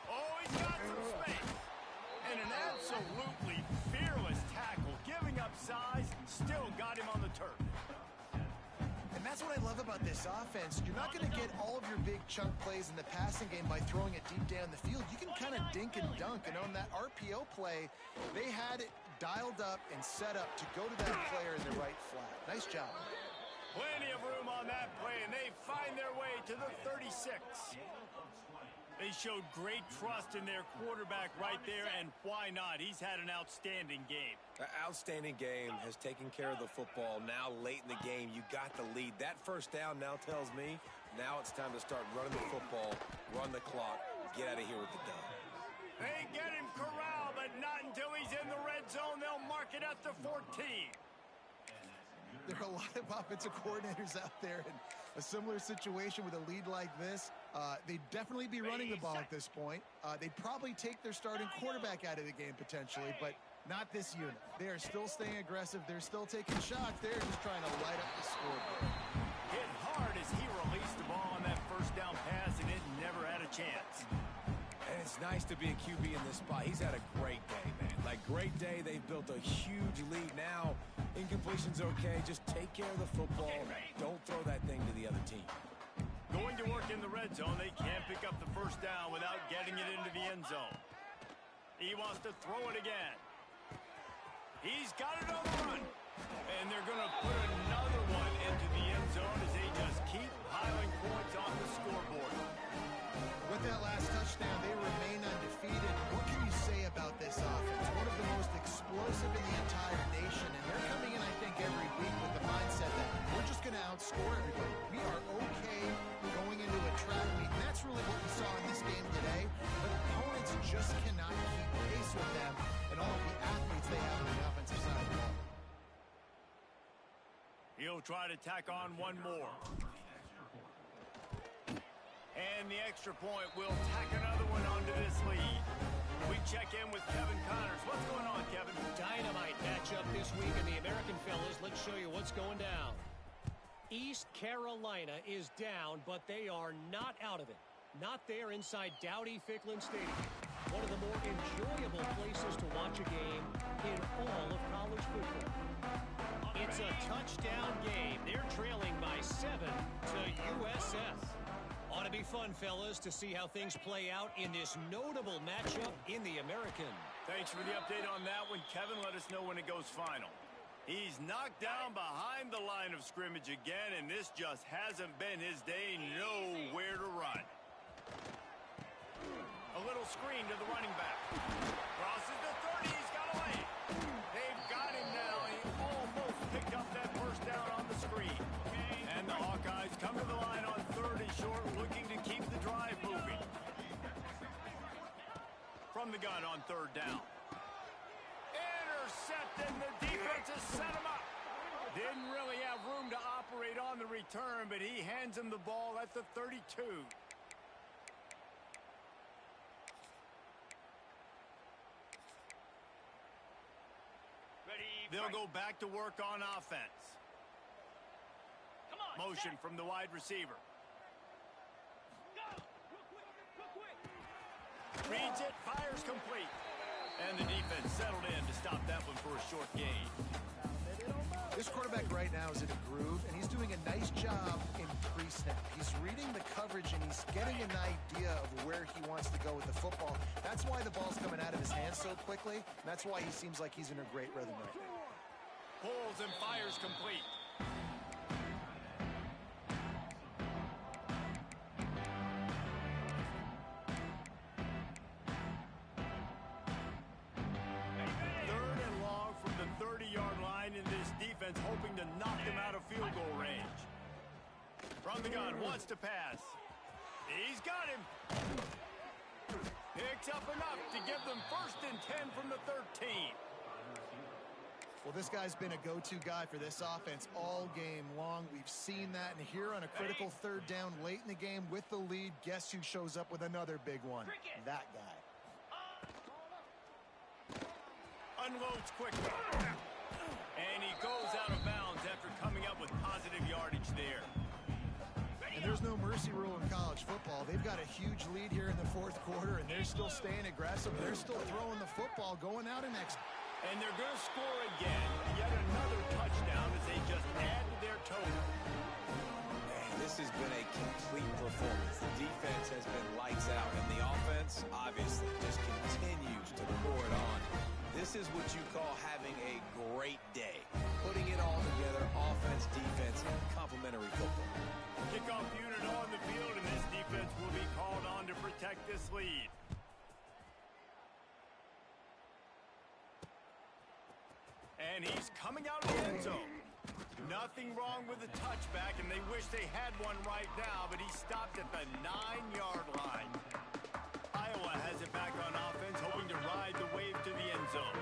Oh, he's got some space. And an absolutely fearless tackle, giving up size, still got him on the turf. And that's what I love about this offense. You're not going to get all of your big chunk plays in the passing game by throwing it deep down the field. You can kind of dink and dunk. And on that RPO play, they had it dialed up and set up to go to that player in the right flat. Nice job. Plenty of room on that play, and they find their way to the 36. They showed great trust in their quarterback right there, and why not? He's had an outstanding game. Outstanding game, has taken care of the football. Now late in the game, you got the lead. That first down now tells me now it's time to start running the football, run the clock, get out of here with the dub. They get him corralled, but not until he's in the red zone. They'll mark it at the 14. There are a lot of offensive coordinators out there in a similar situation with a lead like this. They'd definitely be running the ball at this point. They'd probably take their starting quarterback out of the game potentially, but not this unit. They are still staying aggressive. They're still taking shots. They're just trying to light up the scoreboard. Hit hard as he released the ball on that first down pass, and it never had a chance. And it's nice to be a QB in this spot. He's had a great day, man. Like, great day. They've built a huge lead. Now, incompletion's okay. Just take care of the football. Don't throw that thing to the other team. Going to work in the red zone. They can't pick up the first down without getting it into the end zone. He wants to throw it again. He's got it on the run. And they're going to put another one into the end zone as they just keep piling points on the scoreboard. With that last touchdown, they remain undefeated. What can you say about this offense? One of the most explosive in the entire nation, and they're coming in, I think, every week with the mindset that we're just going to outscore everybody. We are okay going into a trap meet, and that's really what we saw in this game today. But opponents just cannot keep pace with them and all of the athletes they have on the offensive side of the ball. He'll try to tack on one more. And the extra point will tack another one onto this lead. We check in with Kevin Connors. What's going on, Kevin? Dynamite matchup this week in the American, fellas. Let's show you what's going down. East Carolina is down, but they are not out of it. Not there inside Dowdy-Ficklin Stadium. One of the more enjoyable places to watch a game in all of college football. It's a touchdown game. They're trailing by 7 to USF. Ought to be fun, fellas, to see how things play out in this notable matchup in the American. Thanks for the update on that one, Kevin. Let us know when it goes final. He's knocked down behind the line of scrimmage again, and this just hasn't been his day. Nowhere to run. A little screen to the running back. Crosses the 30. He's got away. They've got him now. He almost picked up that first down on the screen. And the Hawkeyes come to the line on 3rd and short, looking to keep the drive moving. From the gun on 3rd down. Intercepted. The defense has set him up. Didn't really have room to operate on the return, but he hands him the ball at the 32. They'll go back to work on offense. Come on, Motion set. from the wide receiver. Go. Real quick. Reads it, fires complete. And the defense settled in to stop that one for a short gain. This quarterback right now is in a groove, and he's doing a nice job in pre-snap. He's reading the coverage, and he's getting an idea of where he wants to go with the football. That's why the ball's coming out of his hands so quickly, and that's why he seems like he's in a great rhythm right now. Pulls and fires complete. Third and long from the 30-yard line, in this defense hoping to knock them out of field goal range. From the gun, wants to pass. He's got him. Picks up enough to give them 1st and 10 from the 13. Well, this guy's been a go-to guy for this offense all game long. We've seen that, and here on a critical 3rd down late in the game with the lead, guess who shows up with another big one? That guy. Unloads quickly. And he goes out of bounds after coming up with positive yardage there. And there's no mercy rule in college football. They've got a huge lead here in the 4th quarter, and they're still staying aggressive. They're still throwing the football, going out and next. And they're going to score again. Yet another touchdown as they just add to their total. Man, this has been a complete performance. The defense has been lights out, and the offense obviously just continues to pour it on. This is what you call having a great day. Putting it all together, offense, defense, and complementary football. Kickoff unit on the field, and this defense will be called on to protect this lead. And he's coming out of the end zone. Nothing wrong with the touchback, and they wish they had one right now, but he stopped at the 9-yard line. Iowa has it back on offense, hoping to ride the wave to the end zone.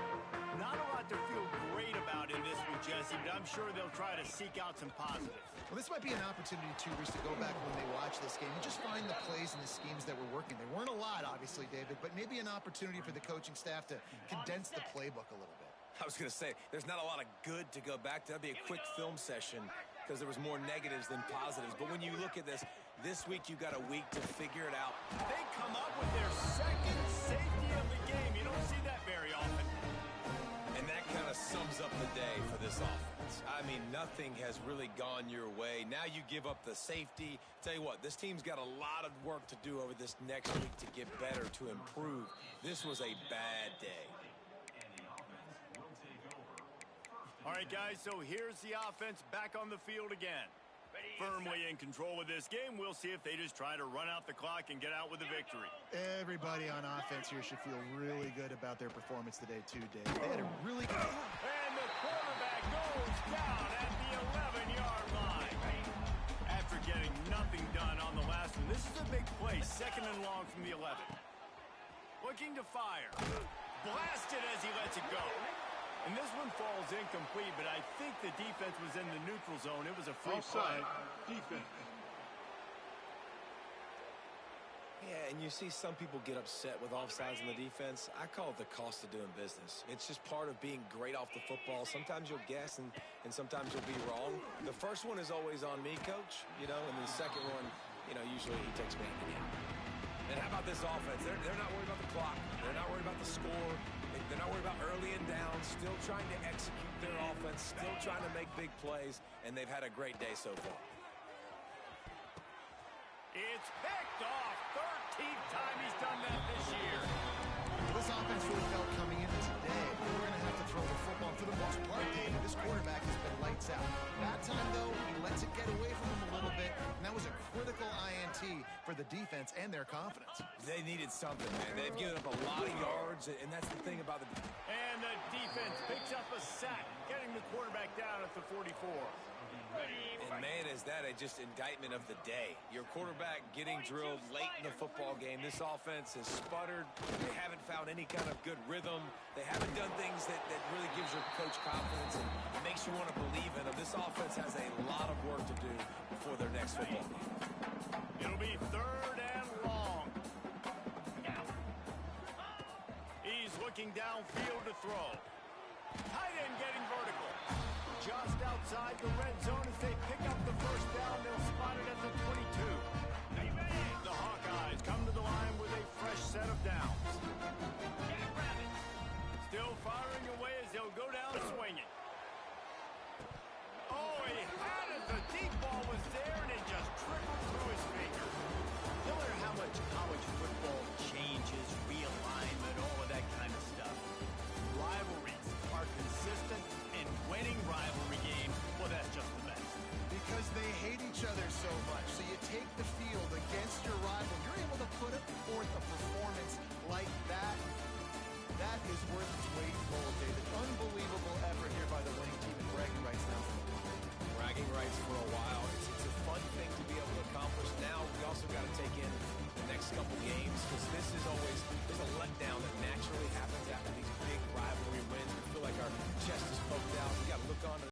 Not a lot to feel great about in this one, Jesse, but I'm sure they'll try to seek out some positives. Well, this might be an opportunity, too, Reese, to go back when they watch this game and just find the plays and the schemes that were working. There weren't a lot, obviously, David, but maybe an opportunity for the coaching staff to condense the playbook a little bit. I was going to say, there's not a lot of good to go back to. That'd be a quick film session because there was more negatives than positives. But when you look at this week you got a week to figure it out. They come up with their 2nd safety of the game. You don't see that very often. And that kind of sums up the day for this offense. I mean, nothing has really gone your way. Now you give up the safety. Tell you what, this team's got a lot of work to do over this next week to get better, to improve. This was a bad day. All right, guys, so here's the offense back on the field again. Firmly in control of this game. We'll see if they just try to run out the clock and get out with a victory. Everybody on offense here should feel really good about their performance today, too, Dave. They had a really good... And the quarterback goes down at the 11-yard line. After getting nothing done on the last one, this is a big play. 2nd and long from the 11. Looking to fire. Blasted as he lets it go. And this one falls incomplete, but I think the defense was in the neutral zone. It was a free play. Defense. Yeah, and you see some people get upset with offsides on the defense. I call it the cost of doing business. It's just part of being great off the football. Sometimes you'll guess, and sometimes you'll be wrong. The first one is always on me, Coach, and the second one, usually he takes me in the game. And how about this offense? They're not worried about the clock. They're not worried about the score. They're not worried about early and down. Still trying to execute their offense. Still trying to make big plays, and they've had a great day so far. It's picked off. 13th time he's done that this year. This offense really felt coming in today. We're going to have to throw the football. For the most part, this quarterback has been lights out. That time, though, he lets it get away from him a little bit, and that was a critical INT for the defense and their confidence. They needed something, man. They've given up a lot of yards, and that's the thing about the... And the defense picks up a sack, getting the quarterback down at the 44. And, man, is that just indictment of the day. Your quarterback getting drilled late in the football game. This offense has sputtered. They haven't found any kind of good rhythm. They haven't done things that really gives your coach confidence and makes you want to believe in them. This offense has a lot of work to do before their next football game. It'll be 3rd and long. He's looking downfield to throw. Tight end getting vertical. Just outside the red zone as they pick up the first down. They'll spot it at the 22. The Hawkeyes come to the line with a fresh set of downs. Still firing away as they'll go down swinging. Oh, he had it. The deep ball was there, and it just trickled through his fingers. No matter how much college football changes, realignment, all of that kind of stuff, rivalries are consistent, and winning rivalry games, well, that's just the best. Because they hate each other so much. So you take the field against your rival. You're able to put forth a performance like that. That is worth its weight in gold, David. Unbelievable effort here by the winning team, and bragging rights now. Bragging rights for a while. It's a fun thing to be able to accomplish. Now we also got to take in the next couple games, because this is always, there's a letdown that naturally happens after these big rivalry wins. We feel like our chest is poked out. We got to look on to